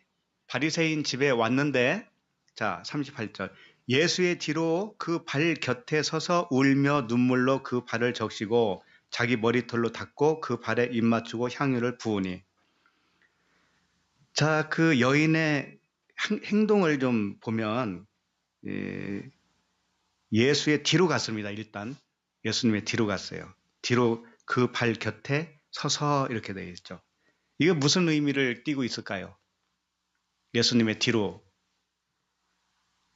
바리새인 집에 왔는데, 자, 38절. 예수의 뒤로 그 발 곁에 서서 울며 눈물로 그 발을 적시고 자기 머리털로 닦고 그 발에 입 맞추고 향유를 부으니. 자, 그 여인의 행동을 좀 보면 예수의 뒤로 갔습니다. 일단 예수님의 뒤로 갔어요. 뒤로 그 발 곁에 서서 이렇게 되어 있죠. 이게 무슨 의미를 띠고 있을까요? 예수님의 뒤로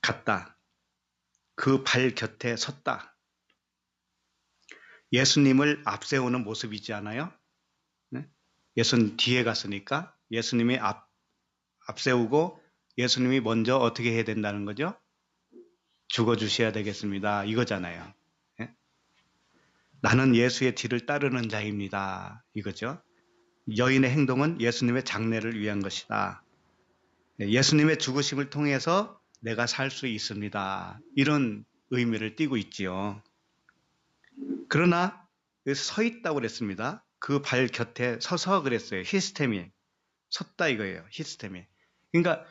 갔다. 그 발 곁에 섰다. 예수님을 앞세우는 모습이지 않아요? 네? 예수님 뒤에 갔으니까 예수님이 앞세우고 예수님이 먼저 어떻게 해야 된다는 거죠? 죽어주셔야 되겠습니다. 이거잖아요. 네? 나는 예수의 뒤를 따르는 자입니다. 이거죠. 여인의 행동은 예수님의 장래를 위한 것이다. 예수님의 죽으심을 통해서 내가 살 수 있습니다. 이런 의미를 띠고 있지요. 그러나 서 있다고 그랬습니다. 그 발 곁에 서서 그랬어요. 히스테미. 섰다 이거예요. 히스테미. 그러니까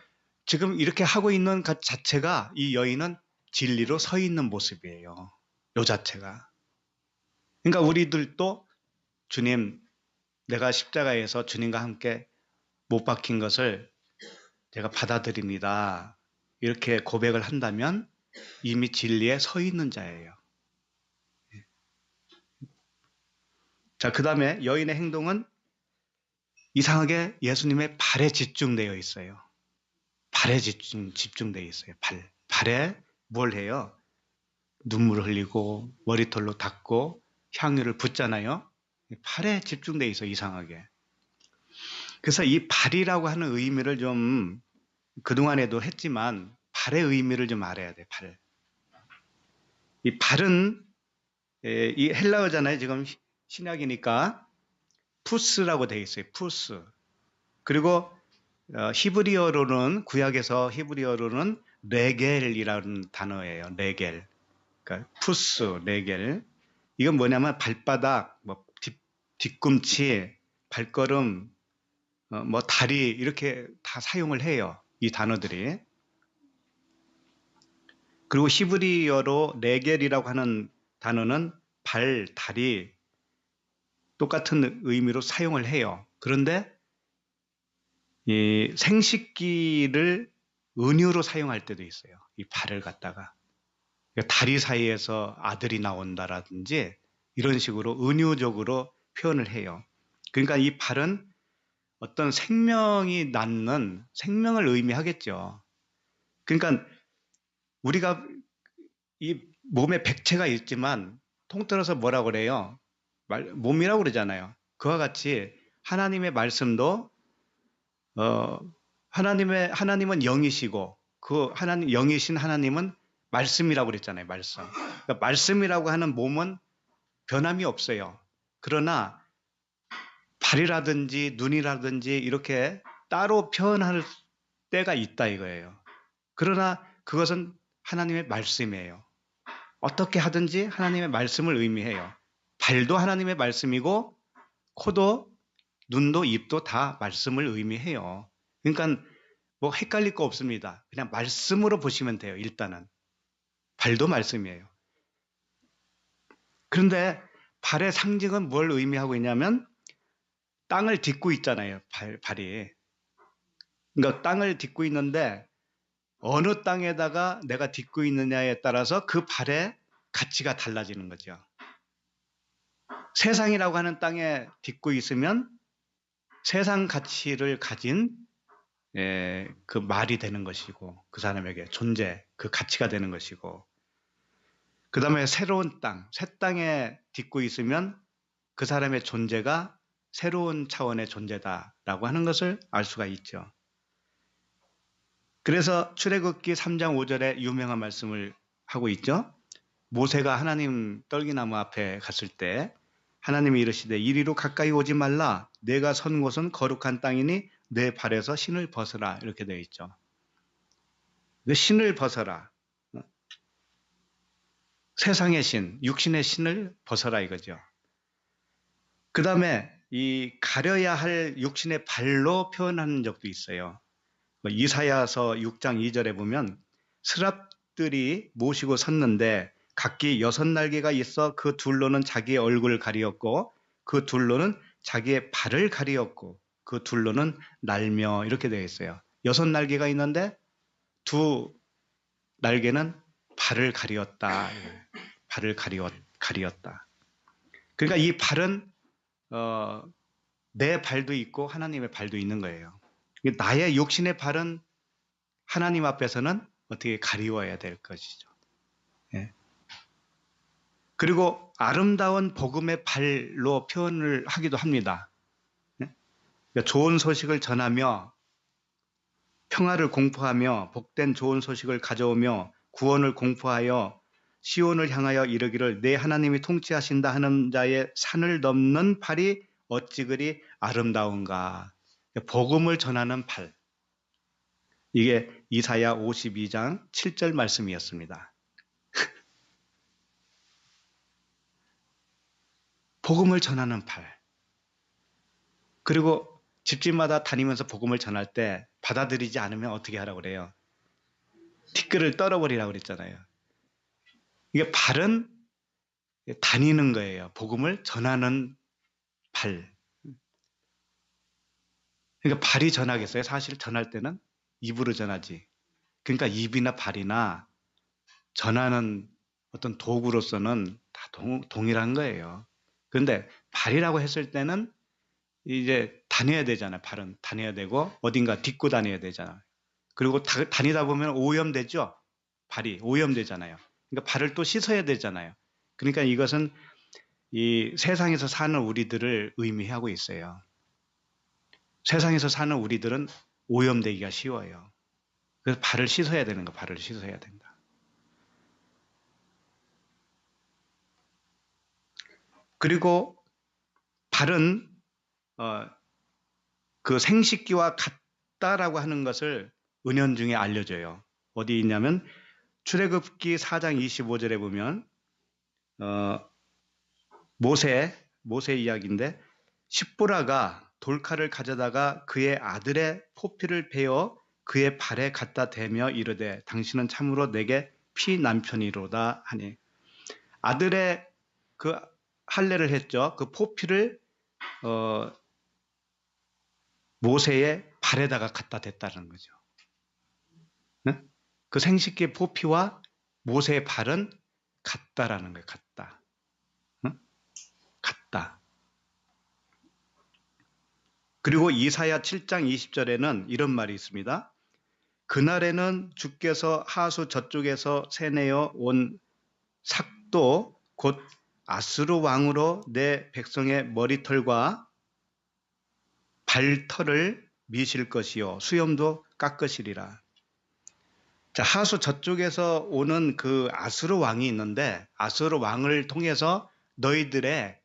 지금 이렇게 하고 있는 것 자체가 이 여인은 진리로 서 있는 모습이에요. 요 자체가. 그러니까 우리들도 주님, 내가 십자가에서 주님과 함께 못 박힌 것을 제가 받아들입니다. 이렇게 고백을 한다면 이미 진리에 서 있는 자예요. 자, 그 다음에 여인의 행동은 이상하게 예수님의 발에 집중되어 있어요. 발에 집중되어 있어요. 발에 뭘 해요? 눈물을 흘리고 머리털로 닦고 향유를 붓잖아요. 발에 집중되어 있어요. 이상하게. 그래서 이 발이라고 하는 의미를 좀 그동안에도 했지만 발의 의미를 좀 알아야 돼. 발. 이 발은 이 헬라어잖아요. 지금 신약이니까 푸스라고 되어 있어요. 푸스. 그리고 히브리어로는 구약에서 히브리어로는 레겔이라는 단어예요. 레겔. 그러니까 푸스, 레겔. 이건 뭐냐면 발바닥, 뭐 뒤꿈치, 발걸음, 뭐 다리 이렇게 다 사용을 해요. 이 단어들이. 그리고 히브리어로 레겔이라고 하는 단어는 발, 다리 똑같은 의미로 사용을 해요. 그런데 이 생식기를 은유로 사용할 때도 있어요. 이 발을 갖다가. 그러니까 다리 사이에서 아들이 나온다라든지 이런 식으로 은유적으로 표현을 해요. 그러니까 이 발은 어떤 생명이 낳는 생명을 의미하겠죠. 그러니까 우리가 이 몸에 백체가 있지만 통틀어서 뭐라고 그래요? 몸이라고 그러잖아요. 그와 같이 하나님의 말씀도 하나님은 영이시고 그 하나님 영이신 하나님은 말씀이라고 그랬잖아요. 말씀. 그러니까 말씀이라고 하는 몸은 변함이 없어요. 그러나 발이라든지 눈이라든지 이렇게 따로 표현할 때가 있다 이거예요. 그러나 그것은 하나님의 말씀이에요. 어떻게 하든지 하나님의 말씀을 의미해요. 발도 하나님의 말씀이고 코도 눈도 입도 다 말씀을 의미해요. 그러니까 뭐 헷갈릴 거 없습니다. 그냥 말씀으로 보시면 돼요. 일단은. 발도 말씀이에요. 그런데 발의 상징은 뭘 의미하고 있냐면 땅을 딛고 있잖아요. 발이. 그러니까 땅을 딛고 있는데 어느 땅에다가 내가 딛고 있느냐에 따라서 그 발의 가치가 달라지는 거죠. 세상이라고 하는 땅에 딛고 있으면 세상 가치를 가진 그 말이 되는 것이고 그 사람에게 존재, 그 가치가 되는 것이고 그 다음에 새로운 땅, 새 땅에 딛고 있으면 그 사람의 존재가 새로운 차원의 존재다라고 하는 것을 알 수가 있죠. 그래서 출애굽기 3장 5절에 유명한 말씀을 하고 있죠. 모세가 하나님 떨기나무 앞에 갔을 때 하나님이 이르시되 이리로 가까이 오지 말라. 내가 선 곳은 거룩한 땅이니 내 발에서 신을 벗어라. 이렇게 되어 있죠. 그 신을 벗어라. 세상의 신, 육신의 신을 벗어라 이거죠. 그 다음에 이 가려야 할 육신의 발로 표현하는 적도 있어요. 이사야서 6장 2절에 보면 스랍들이 모시고 섰는데 각기 6날개가 있어 그 둘로는 자기의 얼굴을 가리었고 그 둘로는 자기의 발을 가리었고 그 둘로는 날며 이렇게 되어 있어요. 6날개가 있는데 2날개는 발을 가리었다. 발을 가리었다. 그러니까 이 발은 내 발도 있고 하나님의 발도 있는 거예요. 나의 육신의 발은 하나님 앞에서는 어떻게 가리워야 될 것이죠. 예. 그리고 아름다운 복음의 발로 표현을 하기도 합니다. 예? 그러니까 좋은 소식을 전하며 평화를 공포하며 복된 좋은 소식을 가져오며 구원을 공포하여 시온을 향하여 이르기를 내 하나님이 통치하신다 하는 자의 산을 넘는 팔이 어찌 그리 아름다운가. 복음을 전하는 팔. 이게 이사야 52장 7절 말씀이었습니다. 복음을 전하는 팔. 그리고 집집마다 다니면서 복음을 전할 때 받아들이지 않으면 어떻게 하라고 그래요? 티끌을 떨어버리라고 그랬잖아요. 이게 발은 다니는 거예요. 복음을 전하는 발. 그러니까 발이 전하겠어요? 사실 전할 때는 입으로 전하지. 그러니까 입이나 발이나 전하는 어떤 도구로서는 다 동일한 거예요. 그런데 발이라고 했을 때는 이제 다녀야 되잖아요. 발은 다녀야 되고 어딘가 딛고 다녀야 되잖아요. 그리고 다니다 보면 오염되죠. 발이 오염되잖아요. 그러니까 발을 또 씻어야 되잖아요. 그러니까 이것은 이 세상에서 사는 우리들을 의미하고 있어요. 세상에서 사는 우리들은 오염되기가 쉬워요. 그래서 발을 씻어야 되는 거, 발을 씻어야 된다. 그리고 발은 그 생식기와 같다라고 하는 것을 은연중에 알려줘요. 어디 있냐면 출애굽기 4장 25절에 보면 모세 이야기인데 십보라가 돌칼을 가져다가 그의 아들의 포피를 베어 그의 발에 갖다 대며 이르되 당신은 참으로 내게 피 남편이로다 하니 아들의 그 할례를 했죠. 그 포피를 모세의 발에다가 갖다 댔다는 거죠. 네? 그 생식기의 포피와 모세의 발은 같다라는 거예요. 같다. 응? 같다. 그리고 이사야 7장 20절에는 이런 말이 있습니다. 그날에는 주께서 하수 저쪽에서 세내어 온 삭도 곧 아스루 왕으로 내 백성의 머리털과 발털을 미실 것이요 수염도 깎으시리라. 자, 하수 저쪽에서 오는 그 아스루 왕이 있는데 아스루 왕을 통해서 너희들의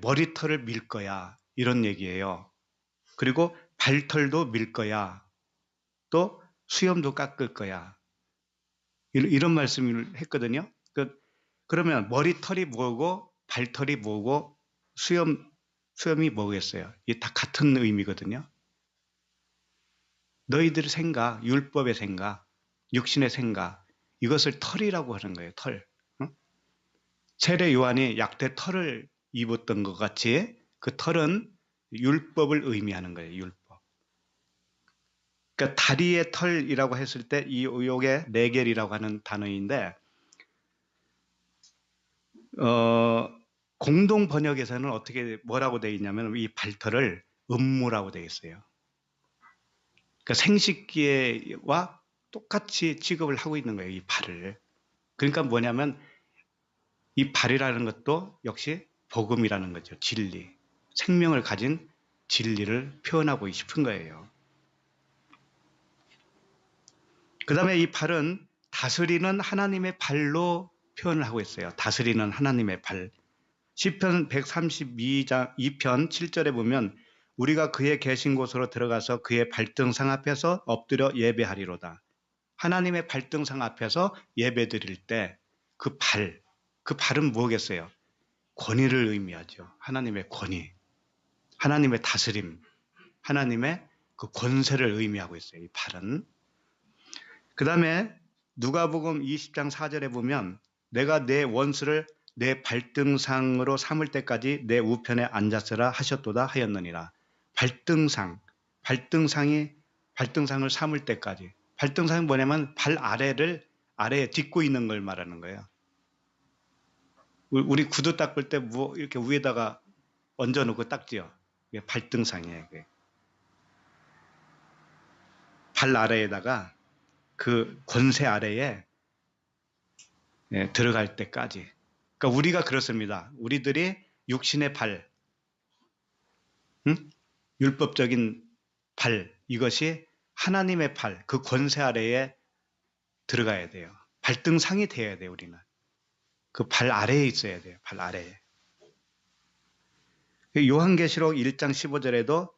머리털을 밀 거야. 이런 얘기예요. 그리고 발털도 밀 거야. 또 수염도 깎을 거야. 이런 말씀을 했거든요. 그러면 머리털이 뭐고 발털이 뭐고 수염이 뭐겠어요? 이게 다 같은 의미거든요. 너희들의 생각, 율법의 생각, 육신의 생각, 이것을 털이라고 하는 거예요. 털. 세례 요한이 약대 털을 입었던 것 같이 그 털은 율법을 의미하는 거예요. 율법. 그러니까 다리의 털이라고 했을 때 이 요게 네겔이라고 하는 단어인데 공동 번역에서는 어떻게 뭐라고 되어 있냐면 이 발털을 음무라고 되어 있어요. 그러니까 생식기와 똑같이 취급을 하고 있는 거예요. 이 발을. 그러니까 뭐냐면 이 발이라는 것도 역시 복음이라는 거죠. 진리. 생명을 가진 진리를 표현하고 싶은 거예요. 그 다음에 이 발은 다스리는 하나님의 발로 표현을 하고 있어요. 다스리는 하나님의 발. 시편 132장 2편 7절에 보면 우리가 그의 계신 곳으로 들어가서 그의 발등상 앞에서 엎드려 예배하리로다. 하나님의 발등상 앞에서 예배 드릴 때 그 발은 뭐겠어요? 권위를 의미하죠. 하나님의 권위, 하나님의 다스림, 하나님의 그 권세를 의미하고 있어요. 이 발은. 그 다음에 누가복음 20장 4절에 보면 내가 내 원수를 내 발등상으로 삼을 때까지 내 우편에 앉았으라 하셨도다 하였느니라. 발등상을 삼을 때까지. 발등상이 뭐냐면 발 아래에 딛고 있는 걸 말하는 거예요. 우리 구두 닦을 때 뭐 이렇게 위에다가 얹어놓고 닦지요. 이게 발등상이에요. 그게. 발 아래에다가 그 권세 아래에 들어갈 때까지. 그러니까 우리가 그렇습니다. 우리들이 육신의 발, 응? 율법적인 발, 이것이 하나님의 발, 그 권세 아래에 들어가야 돼요. 발등상이 돼야 돼요, 우리는. 그 발 아래에 있어야 돼요, 발 아래에. 요한계시록 1장 15절에도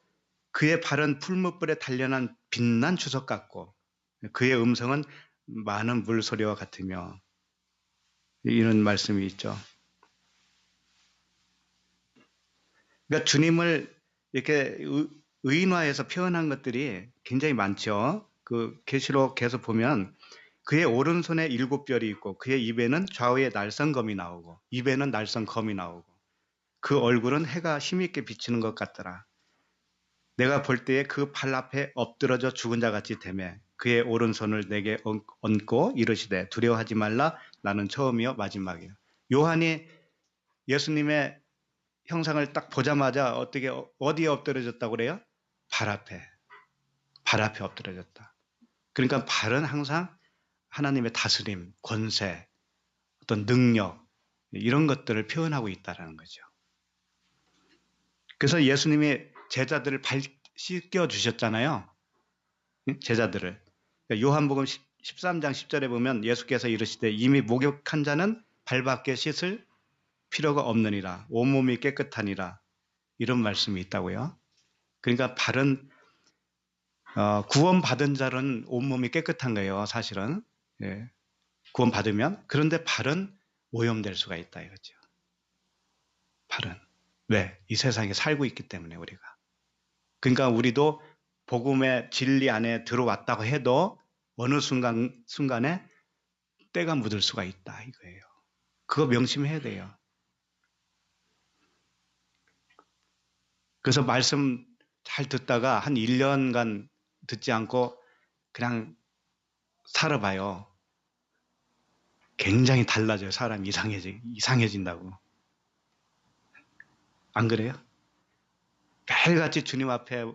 그의 발은 풀무불에 단련한 빛난 주석 같고 그의 음성은 많은 물소리와 같으며 이런 말씀이 있죠. 그러니까 주님을 이렇게 의인화해서 표현한 것들이 굉장히 많죠. 그 계시록 계속 보면 그의 오른손에 7별이 있고 그의 입에는 좌우에 날성검이 나오고 입에는 날성검이 나오고 그 얼굴은 해가 힘있게 비치는 것 같더라. 내가 볼 때에 그 발 앞에 엎드러져 죽은 자 같이 되매 그의 오른손을 내게 얹고 이르시되 두려워하지 말라 나는 처음이요 마지막이요. 요한이 예수님의 형상을 딱 보자마자 어디에 엎드려졌다고 그래요? 발 앞에 엎드려졌다. 그러니까 발은 항상 하나님의 다스림, 권세, 어떤 능력 이런 것들을 표현하고 있다는 거죠. 그래서 예수님이 제자들을 발 씻겨 주셨잖아요. 제자들을. 요한복음 13장 10절에 보면 예수께서 이르시되 이미 목욕한 자는 발밖에 씻을 필요가 없느니라. 온몸이 깨끗하니라. 이런 말씀이 있다고요. 그러니까 발은 구원받은 자는 온몸이 깨끗한 거예요. 사실은. 예. 구원받으면. 그런데 발은 오염될 수가 있다 이거죠. 발은. 왜? 이 세상에 살고 있기 때문에 우리가. 그러니까 우리도 복음의 진리 안에 들어왔다고 해도 어느 순간에 때가 묻을 수가 있다 이거예요. 그거 명심해야 돼요. 그래서 말씀 잘 듣다가 한 1년간 듣지 않고 그냥 살아봐요. 굉장히 달라져요. 사람이 이상해진다고. 안 그래요? 매일같이 주님 앞에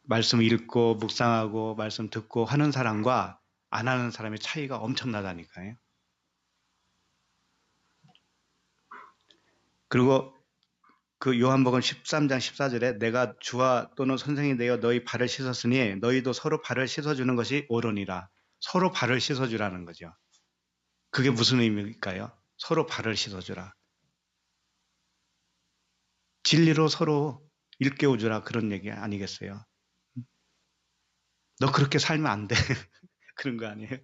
말씀 읽고 묵상하고 말씀 듣고 하는 사람과 안 하는 사람의 차이가 엄청나다니까요. 그리고 그 요한복음 13장 14절에 내가 주와 또는 선생이 되어 너희 발을 씻었으니 너희도 서로 발을 씻어주는 것이 옳으니라. 서로 발을 씻어주라는 거죠. 그게 무슨 의미일까요? 서로 발을 씻어주라. 진리로 서로 일깨워주라 그런 얘기 아니겠어요? 너 그렇게 살면 안 돼. 그런 거 아니에요?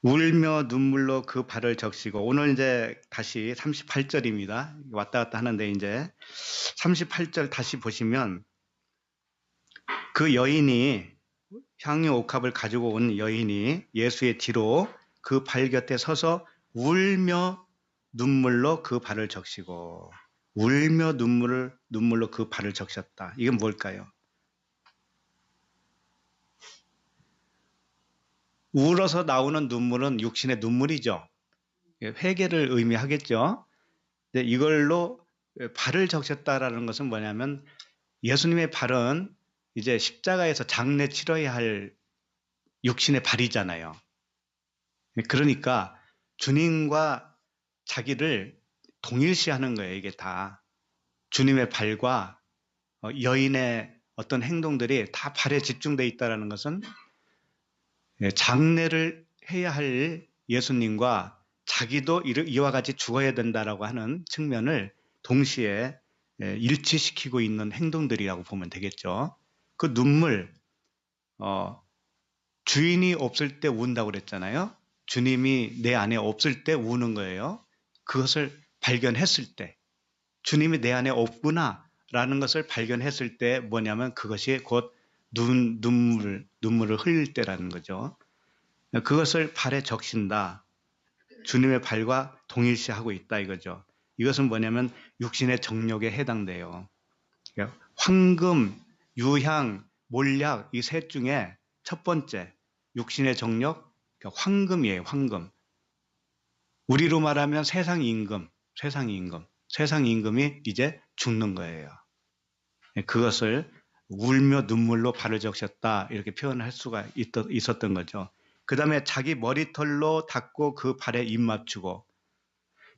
울며 눈물로 그 발을 적시고 오늘 이제 다시 38절입니다. 왔다 갔다 하는데 이제 38절 다시 보시면 그 여인이 향유 옥합을 가지고 온 여인이 예수의 뒤로 그 발 곁에 서서 울며 눈물로 그 발을 적시고 울며 눈물로 그 발을 적셨다. 이건 뭘까요? 울어서 나오는 눈물은 육신의 눈물이죠. 회개를 의미하겠죠. 근데 이걸로 발을 적셨다라는 것은 뭐냐면 예수님의 발은 이제 십자가에서 장례 치러야 할 육신의 발이잖아요. 그러니까 주님과 자기를 동일시하는 거예요. 이게 다. 주님의 발과 여인의 어떤 행동들이 다 발에 집중되어 있다는 것은 장례를 해야 할 예수님과 자기도 이와 같이 죽어야 된다라고 하는 측면을 동시에 일치시키고 있는 행동들이라고 보면 되겠죠. 그 눈물, 주인이 없을 때 운다고 그랬잖아요. 주님이 내 안에 없을 때 우는 거예요. 그것을 발견했을 때, 주님이 내 안에 없구나라는 것을 발견했을 때 뭐냐면 그것이 곧 눈물을 흘릴 때라는 거죠. 그것을 발에 적신다. 주님의 발과 동일시하고 있다 이거죠. 이것은 뭐냐면 육신의 정욕에 해당돼요. 그러니까 황금, 유향, 몰약 이 셋 중에 첫 번째 육신의 정욕, 그러니까 황금이에요. 황금. 우리로 말하면 세상 임금, 세상 임금이 이제 죽는 거예요. 그것을 울며 눈물로 발을 적셨다 이렇게 표현할 수가 있었던 거죠. 그 다음에 자기 머리털로 닦고 그 발에 입 맞추고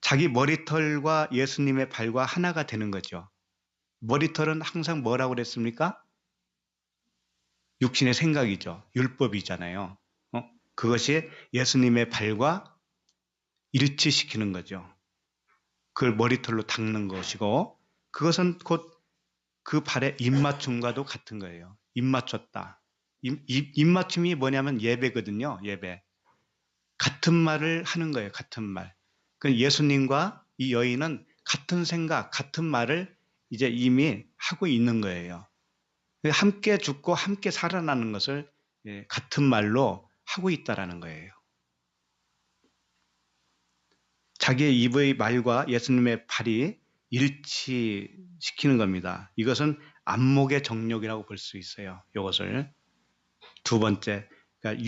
자기 머리털과 예수님의 발과 하나가 되는 거죠. 머리털은 항상 뭐라고 그랬습니까? 육신의 생각이죠. 율법이잖아요. 그것이 예수님의 발과 일치시키는 거죠. 그걸 머리털로 닦는 것이고 그것은 곧 그 발에 입맞춤과도 같은 거예요. 입맞췄다. 입맞춤이 뭐냐면 예배거든요. 예배. 같은 말을 하는 거예요. 같은 말. 그 예수님과 이 여인은 같은 생각, 같은 말을 이제 이미 하고 있는 거예요. 함께 죽고 함께 살아나는 것을 같은 말로 하고 있다라는 거예요. 자기의 입의 말과 예수님의 발이 일치시키는 겁니다. 이것은 안목의 정욕이라고 볼 수 있어요. 이것을 두 번째, 그러니까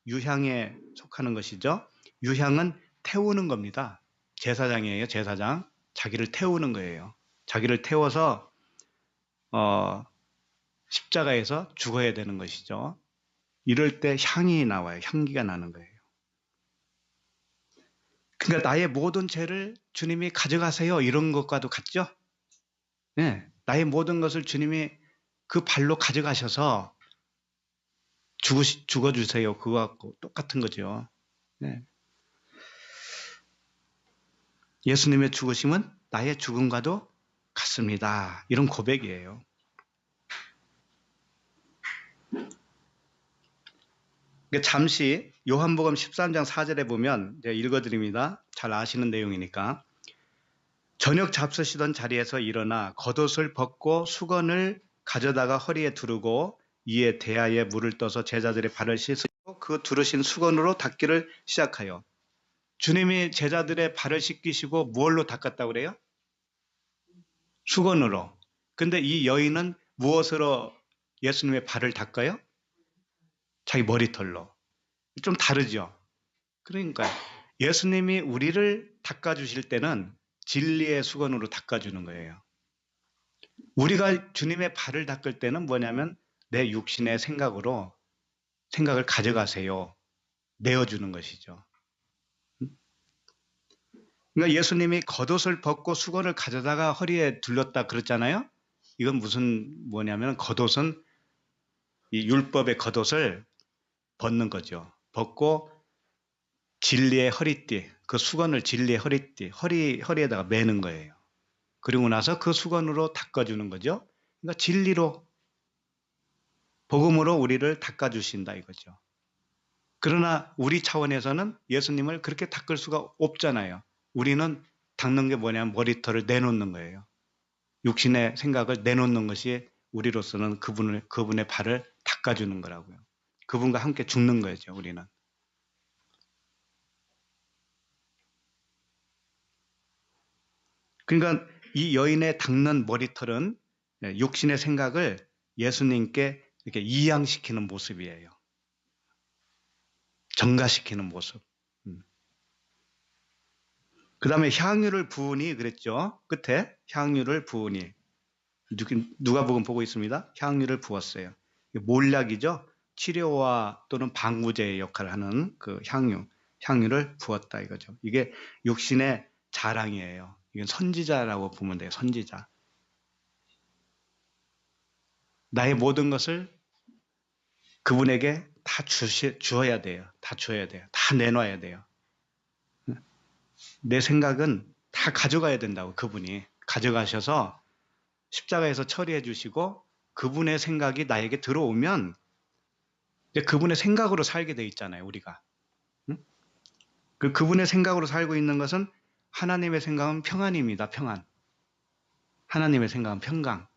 유향에 속하는 것이죠. 유향은 태우는 겁니다. 제사장이에요. 제사장. 자기를 태우는 거예요. 자기를 태워서 십자가에서 죽어야 되는 것이죠. 이럴 때 향이 나와요. 향기가 나는 거예요. 그러니까 나의 모든 죄를 주님이 가져가세요. 이런 것과도 같죠? 네, 나의 모든 것을 주님이 그 발로 가져가셔서 죽어주세요. 그거하고 똑같은 거죠. 네. 예수님의 죽으심은 나의 죽음과도 같습니다. 이런 고백이에요. 잠시 요한복음 13장 4절에 보면 제가 읽어드립니다. 잘 아시는 내용이니까. 저녁 잡수시던 자리에서 일어나 겉옷을 벗고 수건을 가져다가 허리에 두르고 이에 대야에 물을 떠서 제자들의 발을 씻으고 그 두르신 수건으로 닦기를 시작하여 주님이 제자들의 발을 씻기시고 무엇로 닦았다고 그래요? 수건으로. 근데 이 여인은 무엇으로 예수님의 발을 닦아요? 자기 머리털로. 좀 다르죠? 그러니까 예수님이 우리를 닦아주실 때는 진리의 수건으로 닦아주는 거예요. 우리가 주님의 발을 닦을 때는 뭐냐면 내 육신의 생각으로 생각을 가져가세요. 내어주는 것이죠. 그러니까 예수님이 겉옷을 벗고 수건을 가져다가 허리에 둘렀다 그랬잖아요. 이건 뭐냐면 겉옷은 이 율법의 겉옷을 벗는 거죠. 벗고 진리의 허리띠, 그 수건을 진리의 허리띠, 허리에다가 매는 거예요. 그리고 나서 그 수건으로 닦아주는 거죠. 그러니까 진리로, 복음으로 우리를 닦아주신다 이거죠. 그러나 우리 차원에서는 예수님을 그렇게 닦을 수가 없잖아요. 우리는 닦는 게 뭐냐면 머리털을 내놓는 거예요. 육신의 생각을 내놓는 것이 우리로서는 그분의 발을 닦아주는 거라고요. 그분과 함께 죽는 거죠, 우리는. 그러니까 이 여인의 닦는 머리털은 육신의 생각을 예수님께 이렇게 이양시키는 모습이에요. 정가시키는 모습. 그 다음에 향유를 부으니 그랬죠. 끝에 향유를 부으니. 누가복음 보고 있습니다. 향유를 부었어요. 몰약이죠. 치료와 또는 방부제의 역할을 하는 그 향유를 부었다 이거죠. 이게 육신의 자랑이에요. 이건 선지자라고 보면 돼요. 선지자. 나의 모든 것을 그분에게 다 주어야 돼요. 다 줘야 돼요. 다 내놔야 돼요. 내 생각은 다 가져가야 된다고 그분이 가져가셔서 십자가에서 처리해 주시고 그분의 생각이 나에게 들어오면 이제 그분의 생각으로 살게 돼 있잖아요. 우리가. 그분의 생각으로 살고 있는 것은 하나님의 생각은 평안입니다. 평안. 하나님의 생각은 평강.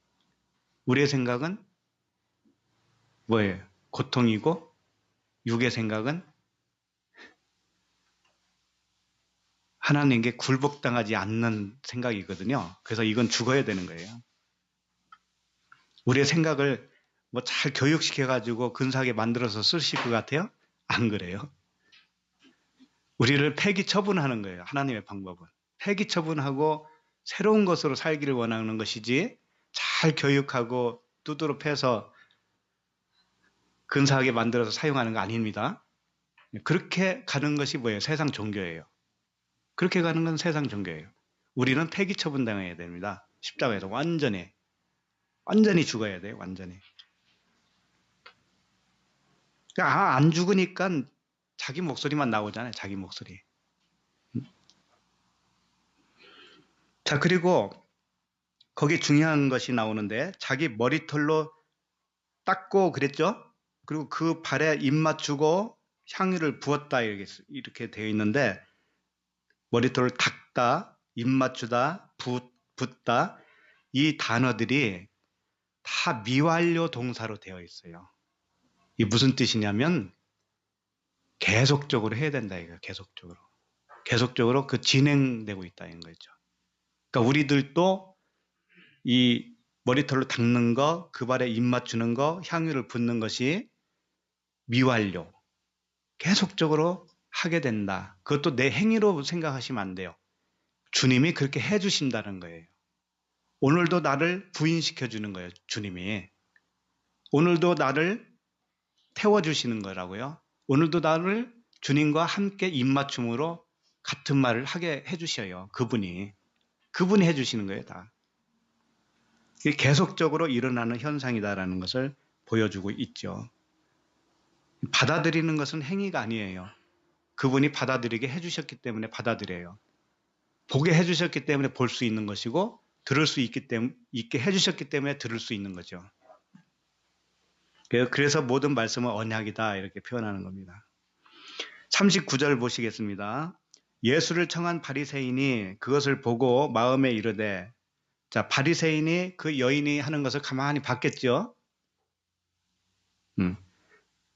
우리의 생각은 뭐예요? 고통이고 육의 생각은 하나님께 굴복당하지 않는 생각이거든요. 그래서 이건 죽어야 되는 거예요. 우리의 생각을 뭐 잘 교육시켜가지고 근사하게 만들어서 쓰실 것 같아요? 안 그래요. 우리를 폐기 처분하는 거예요. 하나님의 방법은. 폐기 처분하고 새로운 것으로 살기를 원하는 것이지 잘 교육하고 두드러 패서 근사하게 만들어서 사용하는 거 아닙니다. 그렇게 가는 것이 뭐예요? 세상 종교예요. 그렇게 가는 건 세상 종교예요. 우리는 폐기 처분당해야 됩니다. 십자가에서 완전히 죽어야 돼요. 완전히. 안 죽으니까 자기 목소리만 나오잖아요. 자기 목소리. 자, 그리고 거기 중요한 것이 나오는데 자기 머리털로 닦고 그랬죠? 그리고 그 발에 입 맞추고 향유를 부었다 이렇게 되어 있는데 머리털을 닦다, 입 맞추다, 붓다 이 단어들이 다 미완료 동사로 되어 있어요. 이 무슨 뜻이냐면 계속적으로 해야 된다 이거예요. 계속적으로 그 진행되고 있다는 거죠. 그러니까 우리들도 이 머리털로 닦는 거, 그 발에 입 맞추는 거, 향유를 붓는 것이 미완료. 계속적으로 하게 된다. 그것도 내 행위로 생각하시면 안 돼요. 주님이 그렇게 해주신다는 거예요. 오늘도 나를 부인시켜 주는 거예요. 주님이. 오늘도 나를 태워주시는 거라고요. 오늘도 나를 주님과 함께 입맞춤으로 같은 말을 하게 해주셔요. 그분이 해주시는 거예요. 다. 이게 계속적으로 일어나는 현상이다라는 것을 보여주고 있죠. 받아들이는 것은 행위가 아니에요. 그분이 받아들이게 해주셨기 때문에 받아들여요. 보게 해주셨기 때문에 볼 수 있는 것이고 들을 수 있게 해주셨기 때문에 들을 수 있는 거죠. 그래서 모든 말씀은 언약이다 이렇게 표현하는 겁니다. 39절 보시겠습니다. 예수를 청한 바리새인이 그것을 보고 마음에 이르되, 자, 바리새인이 그 여인이 하는 것을 가만히 봤겠죠.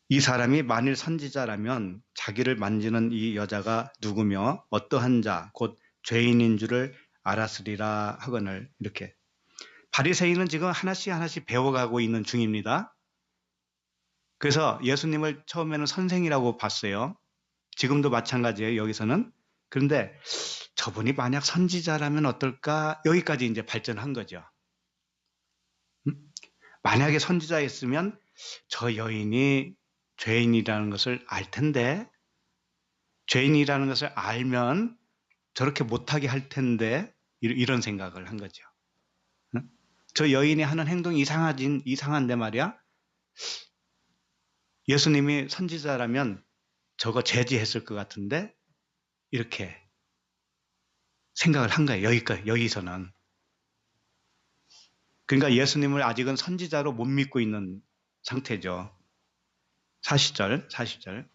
이 사람이 만일 선지자라면 자기를 만지는 이 여자가 누구며 어떠한 자, 곧 죄인인 줄을 알았으리라 하거늘. 이렇게 바리새인은 지금 하나씩 배워가고 있는 중입니다. 그래서 예수님을 처음에는 선생이라고 봤어요. 지금도 마찬가지예요. 여기서는. 그런데 저분이 만약 선지자라면 어떨까? 여기까지 이제 발전한 거죠. 만약에 선지자였으면 저 여인이 죄인이라는 것을 알 텐데, 죄인이라는 것을 알면 저렇게 못하게 할 텐데, 이런 생각을 한 거죠. 저 여인이 하는 행동이 이상한데 말이야. 예수님이 선지자라면 저거 제지했을 것 같은데, 이렇게 생각을 한 거예요. 여기서는. 그러니까 예수님을 아직은 선지자로 못 믿고 있는 상태죠. 40절.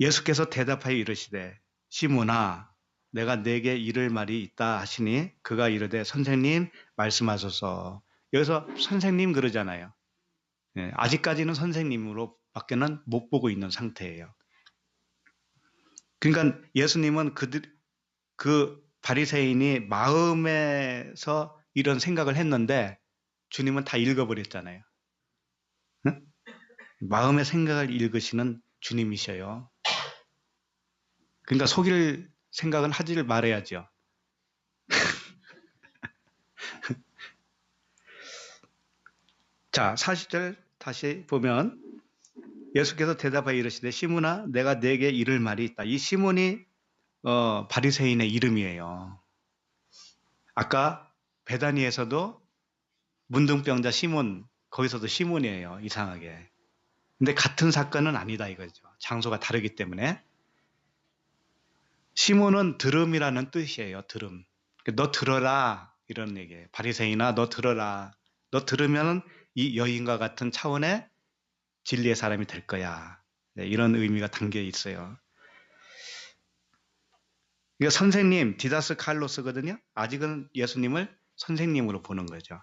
예수께서 대답하여 이르시되, 시몬아, 내가 네게 이를 말이 있다 하시니 그가 이르되, 선생님 말씀하소서. 여기서 선생님 그러잖아요. 아직까지는 선생님으로 밖에는 못 보고 있는 상태예요. 그러니까 예수님은 그 바리새인이 마음에서 이런 생각을 했는데 주님은 다 읽어버렸잖아요. 응? 마음의 생각을 읽으시는 주님이셔요. 그러니까 속일 생각은 하지를 말아야죠. 자, 40절 다시 보면 예수께서 대답하여 이르시되, 시몬아, 내가 네게 이를 말이 있다. 이 시몬이 바리새인의 이름이에요. 아까 베다니에서도 문둥병자 시몬, 거기서도 시몬이에요. 이상하게. 근데 같은 사건은 아니다 이거죠. 장소가 다르기 때문에. 시몬은 들음이라는 뜻이에요. 들음. 너 들어라 이런 얘기예요. 바리새인아, 너 들어라. 너 들으면 이 여인과 같은 차원의 진리의 사람이 될 거야. 네, 이런 의미가 담겨 있어요. 이거 선생님, 디다스 칼로스거든요. 아직은 예수님을 선생님으로 보는 거죠.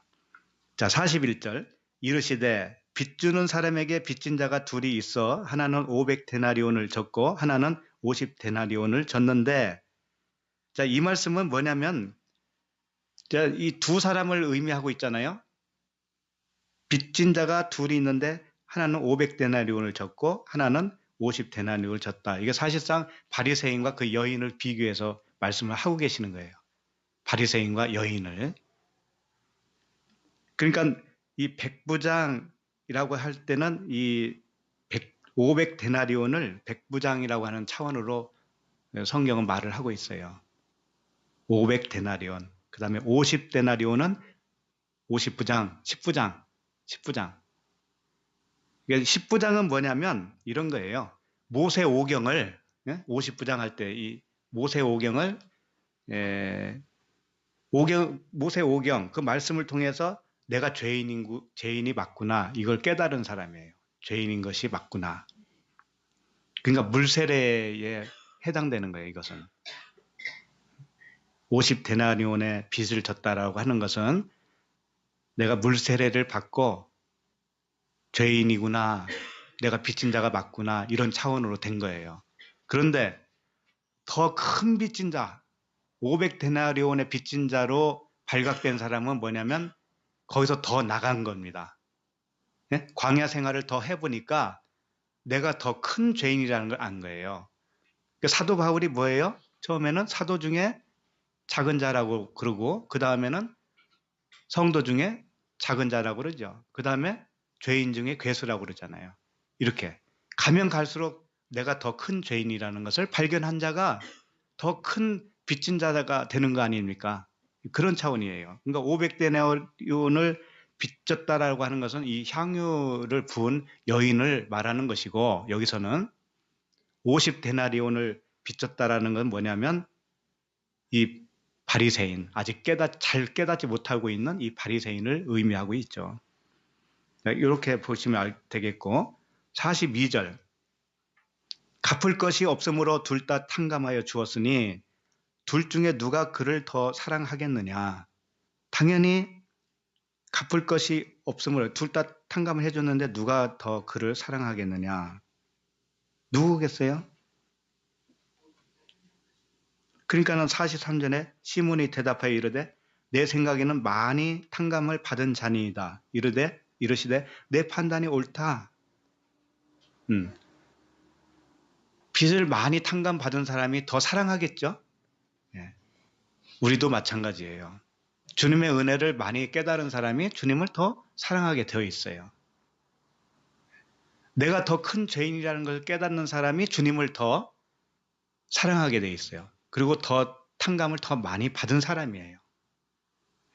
자, 41절. 이르시되, 빚 주는 사람에게 빚진 자가 둘이 있어 하나는 500데나리온을 졌고 하나는 50데나리온을 졌는데, 자, 이 말씀은 뭐냐면 이 두 사람을 의미하고 있잖아요. 빚진 자가 둘이 있는데 하나는 500데나리온을 졌고 하나는 50데나리온을 졌다. 이게 사실상 바리새인과 그 여인을 비교해서 말씀을 하고 계시는 거예요. 바리새인과 여인을. 그러니까 이 백부장이라고 할 때는 이 500데나리온을 백부장이라고 하는 차원으로 성경은 말을 하고 있어요. 500데나리온. 그 다음에 50데나리온은 50부장, 10부장. 10부장은 뭐냐면 이런 거예요. 모세 오경을, 50부장 할 때 이 모세 오경을, 모세 오경, 그 말씀을 통해서 내가 죄인이 맞구나. 이걸 깨달은 사람이에요. 죄인인 것이 맞구나. 그러니까 물세례에 해당되는 거예요, 이것은. 50데나리온의 빚을 졌다라고 하는 것은 내가 물세례를 받고 죄인이구나, 내가 빚진 자가 맞구나, 이런 차원으로 된 거예요. 그런데 더 큰 빚진 자, 500데나리온의 빚진 자로 발각된 사람은 뭐냐면 거기서 더 나간 겁니다. 네? 광야 생활을 더 해보니까 내가 더 큰 죄인이라는 걸 안 거예요. 사도 바울이 뭐예요? 처음에는 사도 중에 작은 자라고 그러고, 그 다음에는 성도 중에 작은 자라고 그러죠. 그 다음에 죄인 중에 괴수라고 그러잖아요. 이렇게 가면 갈수록 내가 더 큰 죄인이라는 것을 발견한 자가 더 큰 빚진 자가 되는 거 아닙니까? 그런 차원이에요. 그러니까 500데나리온을 빚졌다라고 하는 것은 이 향유를 부은 여인을 말하는 것이고, 여기서는 50데나리온을 빚졌다라는 건 뭐냐면 이 바리새인, 아직 잘 깨닫지 못하고 있는 이 바리새인을 의미하고 있죠. 이렇게 보시면 되겠고, 42절. 갚을 것이 없으므로 둘 다 탕감하여 주었으니 둘 중에 누가 그를 더 사랑하겠느냐. 당연히 갚을 것이 없으므로 둘 다 탕감을 해줬는데 누가 더 그를 사랑하겠느냐. 누구겠어요? 그러니까는 43절에 시몬이 대답하여 이르되 내 생각에는 많이 탕감을 받은 자니이다. 이르시되 내 판단이 옳다. 빚을 많이 탕감받은 사람이 더 사랑하겠죠? 예. 우리도 마찬가지예요. 주님의 은혜를 많이 깨달은 사람이 주님을 더 사랑하게 되어 있어요. 내가 더 큰 죄인이라는 것을 깨닫는 사람이 주님을 더 사랑하게 되어 있어요. 그리고 더 탕감을 더 많이 받은 사람이에요.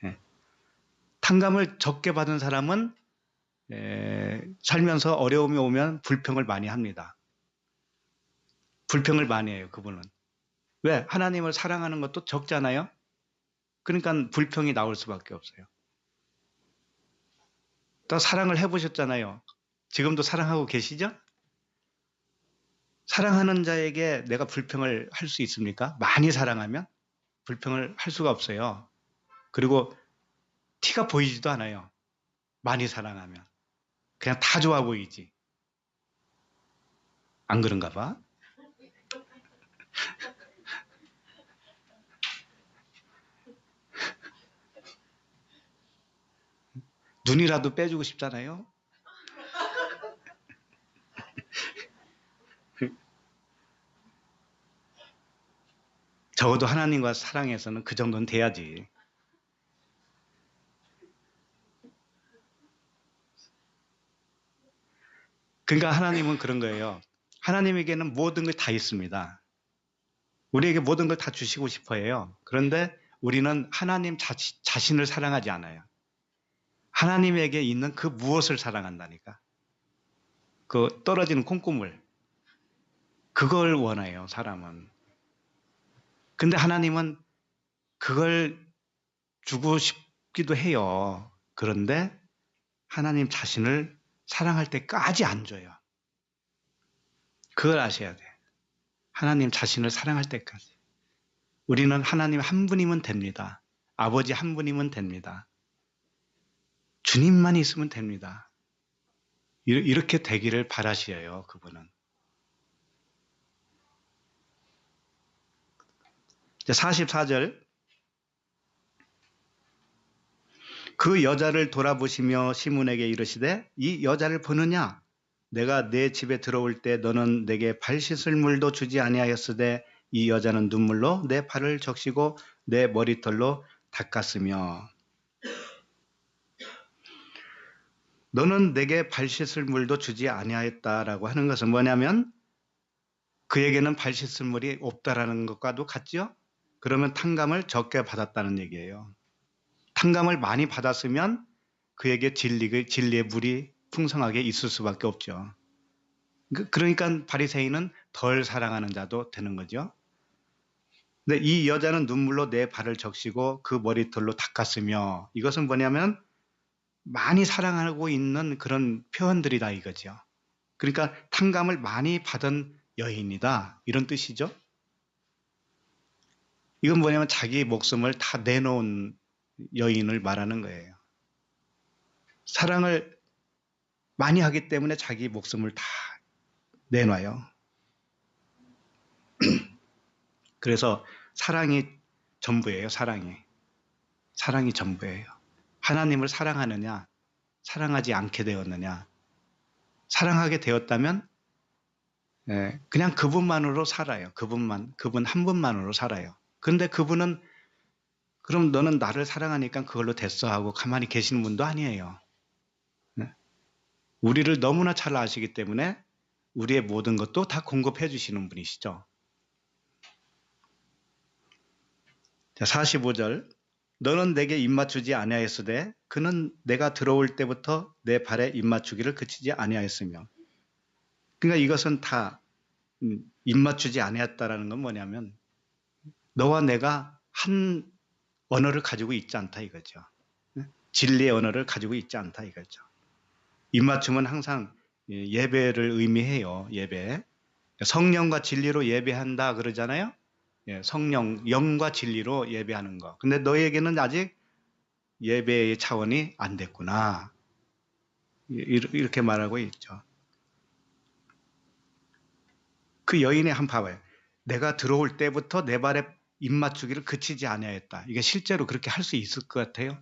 예. 탕감을 적게 받은 사람은 살면서 어려움이 오면 불평을 많이 합니다. 불평을 많이 해요, 그분은. 왜? 하나님을 사랑하는 것도 적잖아요? 그러니까 불평이 나올 수밖에 없어요. 또 사랑을 해보셨잖아요. 지금도 사랑하고 계시죠? 사랑하는 자에게 내가 불평을 할 수 있습니까? 많이 사랑하면 불평을 할 수가 없어요. 그리고 티가 보이지도 않아요. 많이 사랑하면. 그냥 다 좋아 보이지. 안 그런가 봐? 눈이라도 빼주고 싶잖아요. 적어도 하나님과 사랑에서는 그 정도는 돼야지. 그러니까 하나님은 그런 거예요. 하나님에게는 모든 걸 다 있습니다. 우리에게 모든 걸 다 주시고 싶어 해요. 그런데 우리는 하나님 자신을 사랑하지 않아요. 하나님에게 있는 그 무엇을 사랑한다니까. 그 떨어지는 콩고물. 그걸 원해요, 사람은. 근데 하나님은 그걸 주고 싶기도 해요. 그런데 하나님 자신을 사랑할 때까지 안 줘요. 그걸 아셔야 돼. 하나님 자신을 사랑할 때까지. 우리는 하나님 한 분이면 됩니다. 아버지 한 분이면 됩니다. 주님만 있으면 됩니다. 이렇게 되기를 바라시어요, 그분은. 44절. 그 여자를 돌아보시며 시몬에게 이르시되 이 여자를 보느냐? 내가 내 집에 들어올 때 너는 내게 발 씻을 물도 주지 아니하였으되 이 여자는 눈물로 내 발을 적시고 내 머리털로 닦았으며. 너는 내게 발 씻을 물도 주지 아니하였다라고 하는 것은 뭐냐면 그에게는 발 씻을 물이 없다라는 것과도 같죠? 그러면 탕감을 적게 받았다는 얘기예요. 탕감을 많이 받았으면 그에게 진리의 물이 풍성하게 있을 수밖에 없죠. 그러니까 바리새인은 덜 사랑하는 자도 되는 거죠. 근데 이 여자는 눈물로 내 발을 적시고 그 머리털로 닦았으며, 이것은 뭐냐면 많이 사랑하고 있는 그런 표현들이다 이거죠. 그러니까 탕감을 많이 받은 여인이다 이런 뜻이죠. 이건 뭐냐면 자기 목숨을 다 내놓은 여인을 말하는 거예요. 사랑을 많이 하기 때문에 자기 목숨을 다 내놔요. 그래서 사랑이 전부예요. 사랑이 전부예요. 하나님을 사랑하느냐, 사랑하지 않게 되었느냐. 사랑하게 되었다면 그냥 그분만으로 살아요. 그분 한 분만으로 살아요. 그런데 그분은 그럼 너는 나를 사랑하니까 그걸로 됐어 하고 가만히 계시는 분도 아니에요. 우리를 너무나 잘 아시기 때문에 우리의 모든 것도 다 공급해 주시는 분이시죠. 자, 45절. 너는 내게 입맞추지 아니하였으되 그는 내가 들어올 때부터 내 발에 입맞추기를 그치지 아니하였으며. 그러니까 이것은 다 입맞추지 아니했다라는 건 뭐냐면 너와 내가 한 언어를 가지고 있지 않다 이거죠. 진리의 언어를 가지고 있지 않다 이거죠. 입맞춤은 항상 예배를 의미해요. 예배. 성령과 진리로 예배한다 그러잖아요. 성령, 영과 진리로 예배하는 거. 근데 너에게는 아직 예배의 차원이 안 됐구나. 이렇게 말하고 있죠. 그 여인의 한 봐봐요. 내가 들어올 때부터 내 발에 입맞추기를 그치지 아니하였다. 이게 실제로 그렇게 할 수 있을 것 같아요?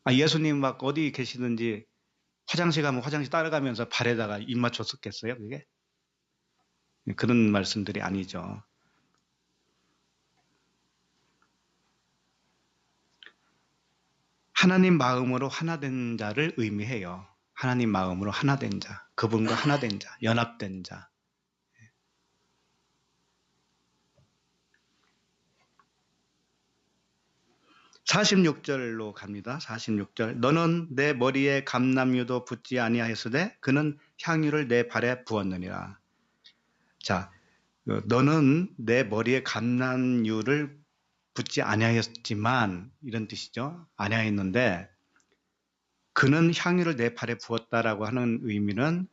예수님 막 어디 계시든지 화장실 가면 화장실 따라가면서 발에다가 입맞췄었겠어요? 그게? 그런 말씀들이 아니죠. 하나님 마음으로 하나된 자를 의미해요. 하나님 마음으로 하나된 자, 그분과 하나된 자, 연합된 자. 46절로 갑니다. 46절. 너는 내 머리에 감람유도 붓지 아니하였으되 그는 향유를 내 발에 부었느니라. 자, 너는 내 머리에 감람유를 붓지 아니하였지만 이런 뜻이죠. 아니하였는데 그는 향유를 내 발에 부었다라고 하는 의미는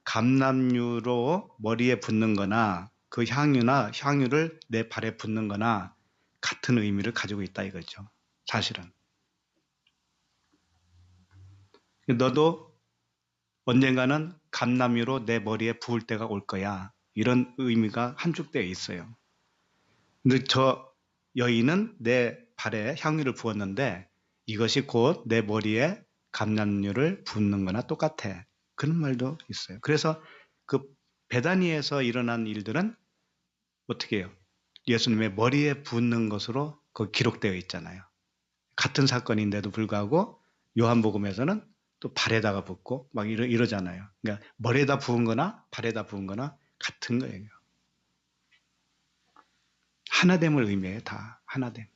감람유로 머리에 붓는 거나 그 향유를 내 발에 붓는 거나 같은 의미를 가지고 있다 이거죠. 사실은. 너도 언젠가는 감람유로 내 머리에 부을 때가 올 거야. 이런 의미가 함축되어 있어요. 근데 저 여인은 내 발에 향유를 부었는데 이것이 곧 내 머리에 감람유를 붓는 거나 똑같아. 그런 말도 있어요. 그래서 그 베다니에서 일어난 일들은 어떻게 해요? 예수님의 머리에 붓는 것으로 기록되어 있잖아요. 같은 사건인데도 불구하고 요한복음에서는 또 발에다가 붓고 막 이러잖아요. 그러니까 머리에다 부은 거나 발에다 부은 거나 같은 거예요. 하나됨을 의미해요. 다 하나됨.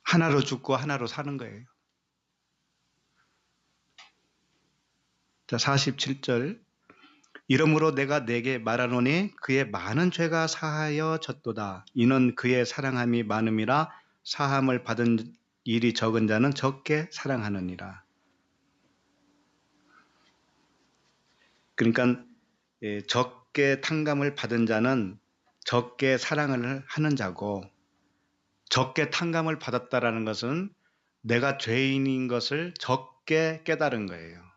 하나로 죽고 하나로 사는 거예요. 자, 47절. 이러므로 내가 네게 말하노니 그의 많은 죄가 사하여졌도다. 이는 그의 사랑함이 많음이라. 사함을 받은 일이 적은 자는 적게 사랑하느니라. 그러니까 적게 탕감을 받은 자는 적게 사랑을 하는 자고, 적게 탕감을 받았다라는 것은 내가 죄인인 것을 적게 깨달은 거예요.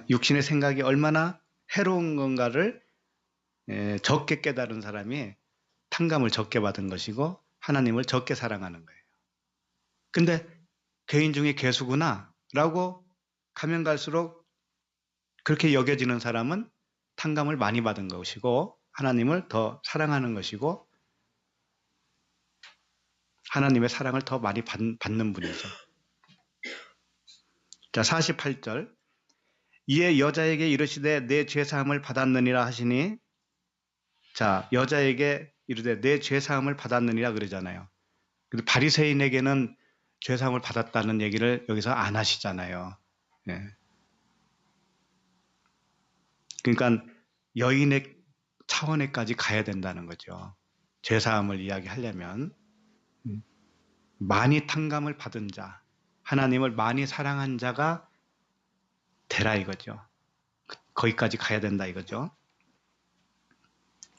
육신의 생각이 얼마나 해로운 건가를 적게 깨달은 사람이 탕감을 적게 받은 것이고 하나님을 적게 사랑하는 거예요. 근데 죄인 중에 괴수구나 라고 가면 갈수록 그렇게 여겨지는 사람은 탕감을 많이 받은 것이고 하나님을 더 사랑하는 것이고 하나님의 사랑을 더 많이 받는 분이죠. 자, 48절. 이에 여자에게 이르시되 내 죄사함을 받았느니라 하시니, 자, 여자에게 이르되 내 죄사함을 받았느니라 그러잖아요. 근데 바리새인에게는 죄사함을 받았다는 얘기를 여기서 안 하시잖아요. 예. 그러니까 여인의 차원에까지 가야 된다는 거죠. 죄사함을 이야기하려면 많이 탕감을 받은 자, 하나님을 많이 사랑한 자가 되라 이거죠. 거기까지 가야 된다 이거죠.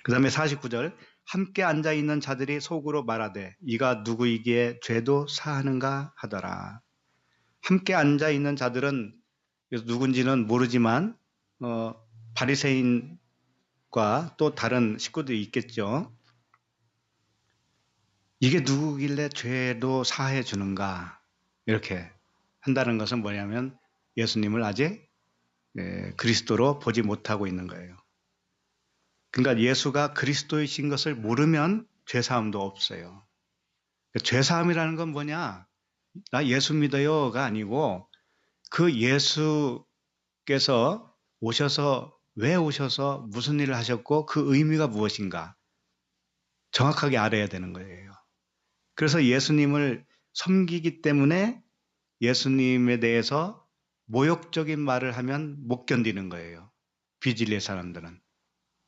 그 다음에 49절. 함께 앉아있는 자들이 속으로 말하되 이가 누구이기에 죄도 사하는가 하더라. 함께 앉아있는 자들은 누군지는 모르지만 바리새인과 또 다른 식구들이 있겠죠. 이게 누구길래 죄도 사해 주는가 이렇게 한다는 것은 뭐냐면 예수님을 아직 그리스도로 보지 못하고 있는 거예요. 그러니까 예수가 그리스도이신 것을 모르면 죄사함도 없어요. 죄사함이라는 건 뭐냐? 나 예수 믿어요가 아니고 그 예수께서 오셔서 왜 오셔서 무슨 일을 하셨고 그 의미가 무엇인가 정확하게 알아야 되는 거예요. 그래서 예수님을 섬기기 때문에 예수님에 대해서 모욕적인 말을 하면 못 견디는 거예요. 비진리의 사람들은.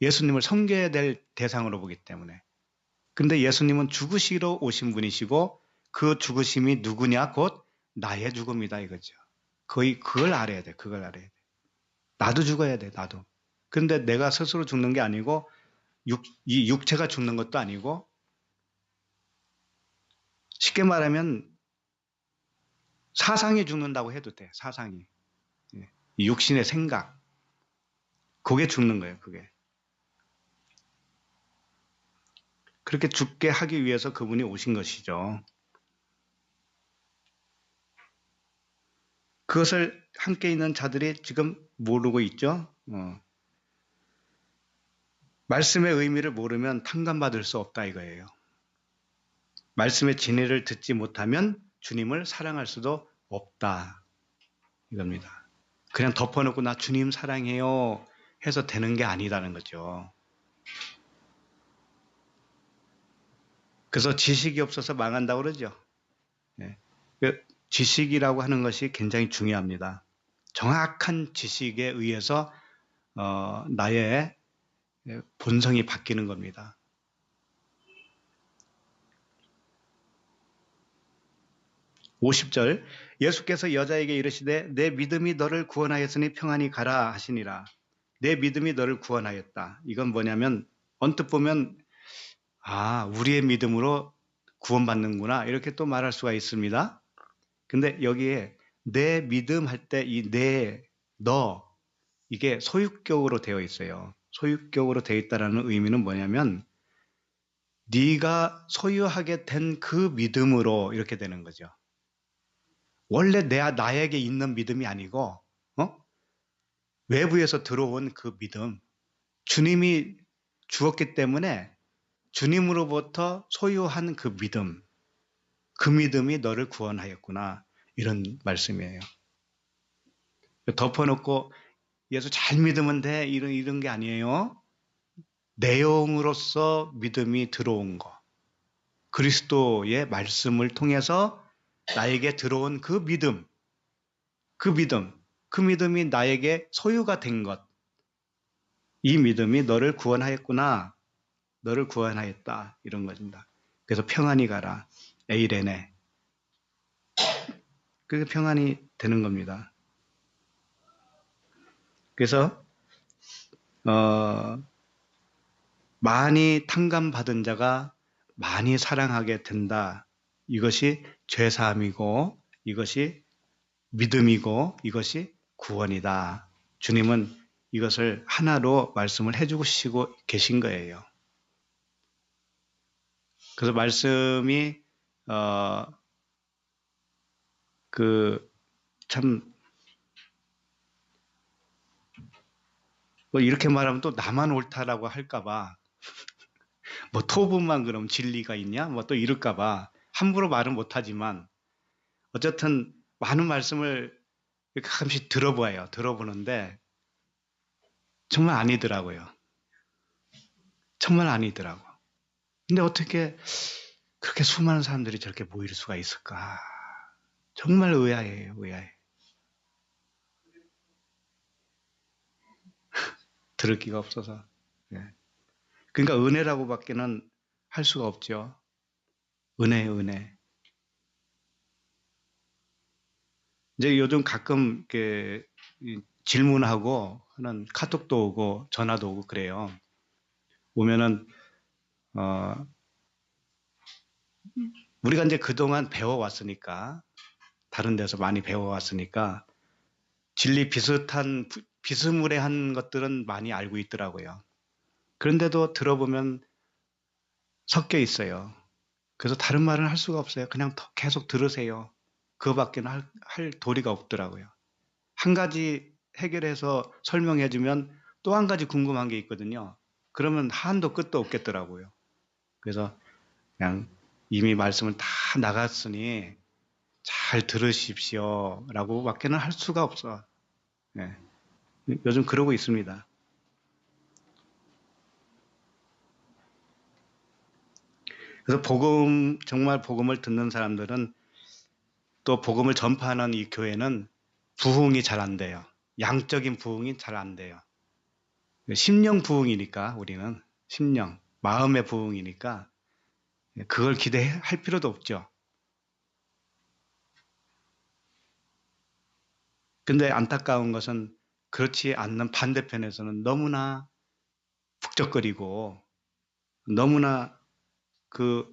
예수님을 섬겨야 될 대상으로 보기 때문에. 근데 예수님은 죽으시러 오신 분이시고 그 죽으심이 누구냐? 곧 나의 죽음이다 이거죠. 거의 그걸 알아야 돼. 그걸 알아야 돼. 나도 죽어야 돼. 나도. 근데 내가 스스로 죽는 게 아니고 이 육체가 죽는 것도 아니고 쉽게 말하면 사상이 죽는다고 해도 돼. 사상이. 이 육신의 생각. 그게 죽는 거예요. 그게. 그렇게 죽게 하기 위해서 그분이 오신 것이죠. 그것을 함께 있는 자들이 지금 모르고 있죠. 말씀의 의미를 모르면 탕감받을 수 없다 이거예요. 말씀의 진리를 듣지 못하면 주님을 사랑할 수도 없다 이겁니다. 그냥 덮어놓고 나 주님 사랑해요 해서 되는 게 아니다는 거죠. 그래서 지식이 없어서 망한다고 그러죠. 지식이라고 하는 것이 굉장히 중요합니다. 정확한 지식에 의해서 나의 본성이 바뀌는 겁니다. (50절) 예수께서 여자에게 이르시되 내 믿음이 너를 구원하였으니 평안히 가라 하시니라. 내 믿음이 너를 구원하였다. 이건 뭐냐면 언뜻 보면 우리의 믿음으로 구원받는구나 이렇게 또 말할 수가 있습니다. 근데 여기에 내 믿음 할 때 이 너 이게 소유격으로 되어 있어요. 소유격으로 되어 있다는 의미는 뭐냐면 네가 소유하게 된 그 믿음으로 이렇게 되는 거죠. 원래 나에게 있는 믿음이 아니고 외부에서 들어온 그 믿음. 주님이 주었기 때문에 주님으로부터 소유한 그 믿음. 그 믿음이 너를 구원하였구나. 이런 말씀이에요. 덮어놓고 예수 잘 믿으면 돼. 이런 게 아니에요. 내용으로서 믿음이 들어온 거. 그리스도의 말씀을 통해서 나에게 들어온 그 믿음. 그 믿음이 나에게 소유가 된 것. 이 믿음이 너를 구원하였구나. 너를 구원하였다. 이런 것입니다. 그래서 평안히 가라. 에이레네. 그게 평안이 되는 겁니다. 그래서 많이 탕감받은 자가 많이 사랑하게 된다. 이것이 죄사함이고 이것이 믿음이고 이것이 구원이다. 주님은 이것을 하나로 말씀을 해주시고 계신 거예요. 그래서 말씀이 참, 뭐 이렇게 말하면 또 나만 옳다라고 할까봐, 뭐 토분만 그럼 진리가 있냐? 뭐 또 이럴까봐 함부로 말은 못하지만, 어쨌든 많은 말씀을 가끔씩 들어봐요. 들어보는데, 정말 아니더라고요. 정말 아니더라고. 근데 어떻게 그렇게 수많은 사람들이 저렇게 모일 수가 있을까? 정말 의아해요, 의아해. 들을 기가 없어서. 예. 그러니까 은혜라고밖에는 할 수가 없죠. 은혜, 은혜. 이제 요즘 가끔 이렇게 질문하고 하는 카톡도 오고 전화도 오고 그래요. 오면은 우리가 이제 그동안 배워왔으니까 다른 데서 많이 배워왔으니까 진리 비슷한 비스무리한 것들은 많이 알고 있더라고요. 그런데도 들어보면 섞여 있어요. 그래서 다른 말은 할 수가 없어요. 그냥 계속 들으세요. 그거밖에는 할 도리가 없더라고요. 한 가지 해결해서 설명해주면 또 한 가지 궁금한 게 있거든요. 그러면 한도 끝도 없겠더라고요. 그래서 그냥 이미 말씀을 다 나갔으니 잘 들으십시오. 라고 밖에는 할 수가 없어. 네. 요즘 그러고 있습니다. 그래서 정말 복음을 듣는 사람들은 또 복음을 전파하는 이 교회는 부흥이 잘 안 돼요. 양적인 부흥이 잘 안 돼요. 심령 부흥이니까 우리는 심령, 마음의 부흥이니까 그걸 기대할 필요도 없죠. 근데 안타까운 것은 그렇지 않는 반대편에서는 너무나 북적거리고 너무나 그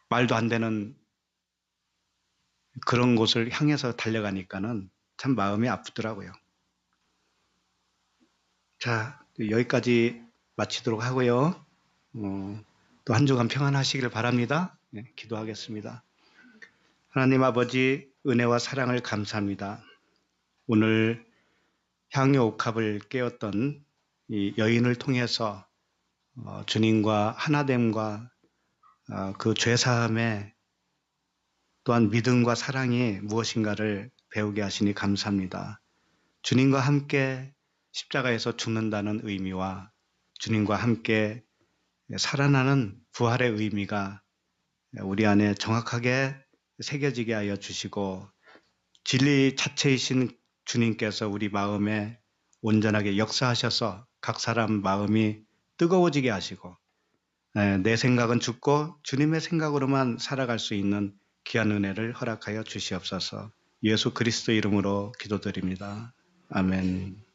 말도 안 되는 그런 곳을 향해서 달려가니까는 참 마음이 아프더라고요. 자, 여기까지 마치도록 하고요. 또 한 주간 평안하시기를 바랍니다. 네, 기도하겠습니다. 하나님 아버지 은혜와 사랑을 감사합니다. 오늘 향유 옥합을 깨웠던 이 여인을 통해서 주님과 하나됨과 그 죄사함에 또한 믿음과 사랑이 무엇인가를 배우게 하시니 감사합니다. 주님과 함께 십자가에서 죽는다는 의미와 주님과 함께 살아나는 부활의 의미가 우리 안에 정확하게 새겨지게 하여 주시고 진리 자체이신 주님께서 우리 마음에 온전하게 역사하셔서 각 사람 마음이 뜨거워지게 하시고 내 생각은 죽고 주님의 생각으로만 살아갈 수 있는 귀한 은혜를 허락하여 주시옵소서. 예수 그리스도 이름으로 기도드립니다. 아멘.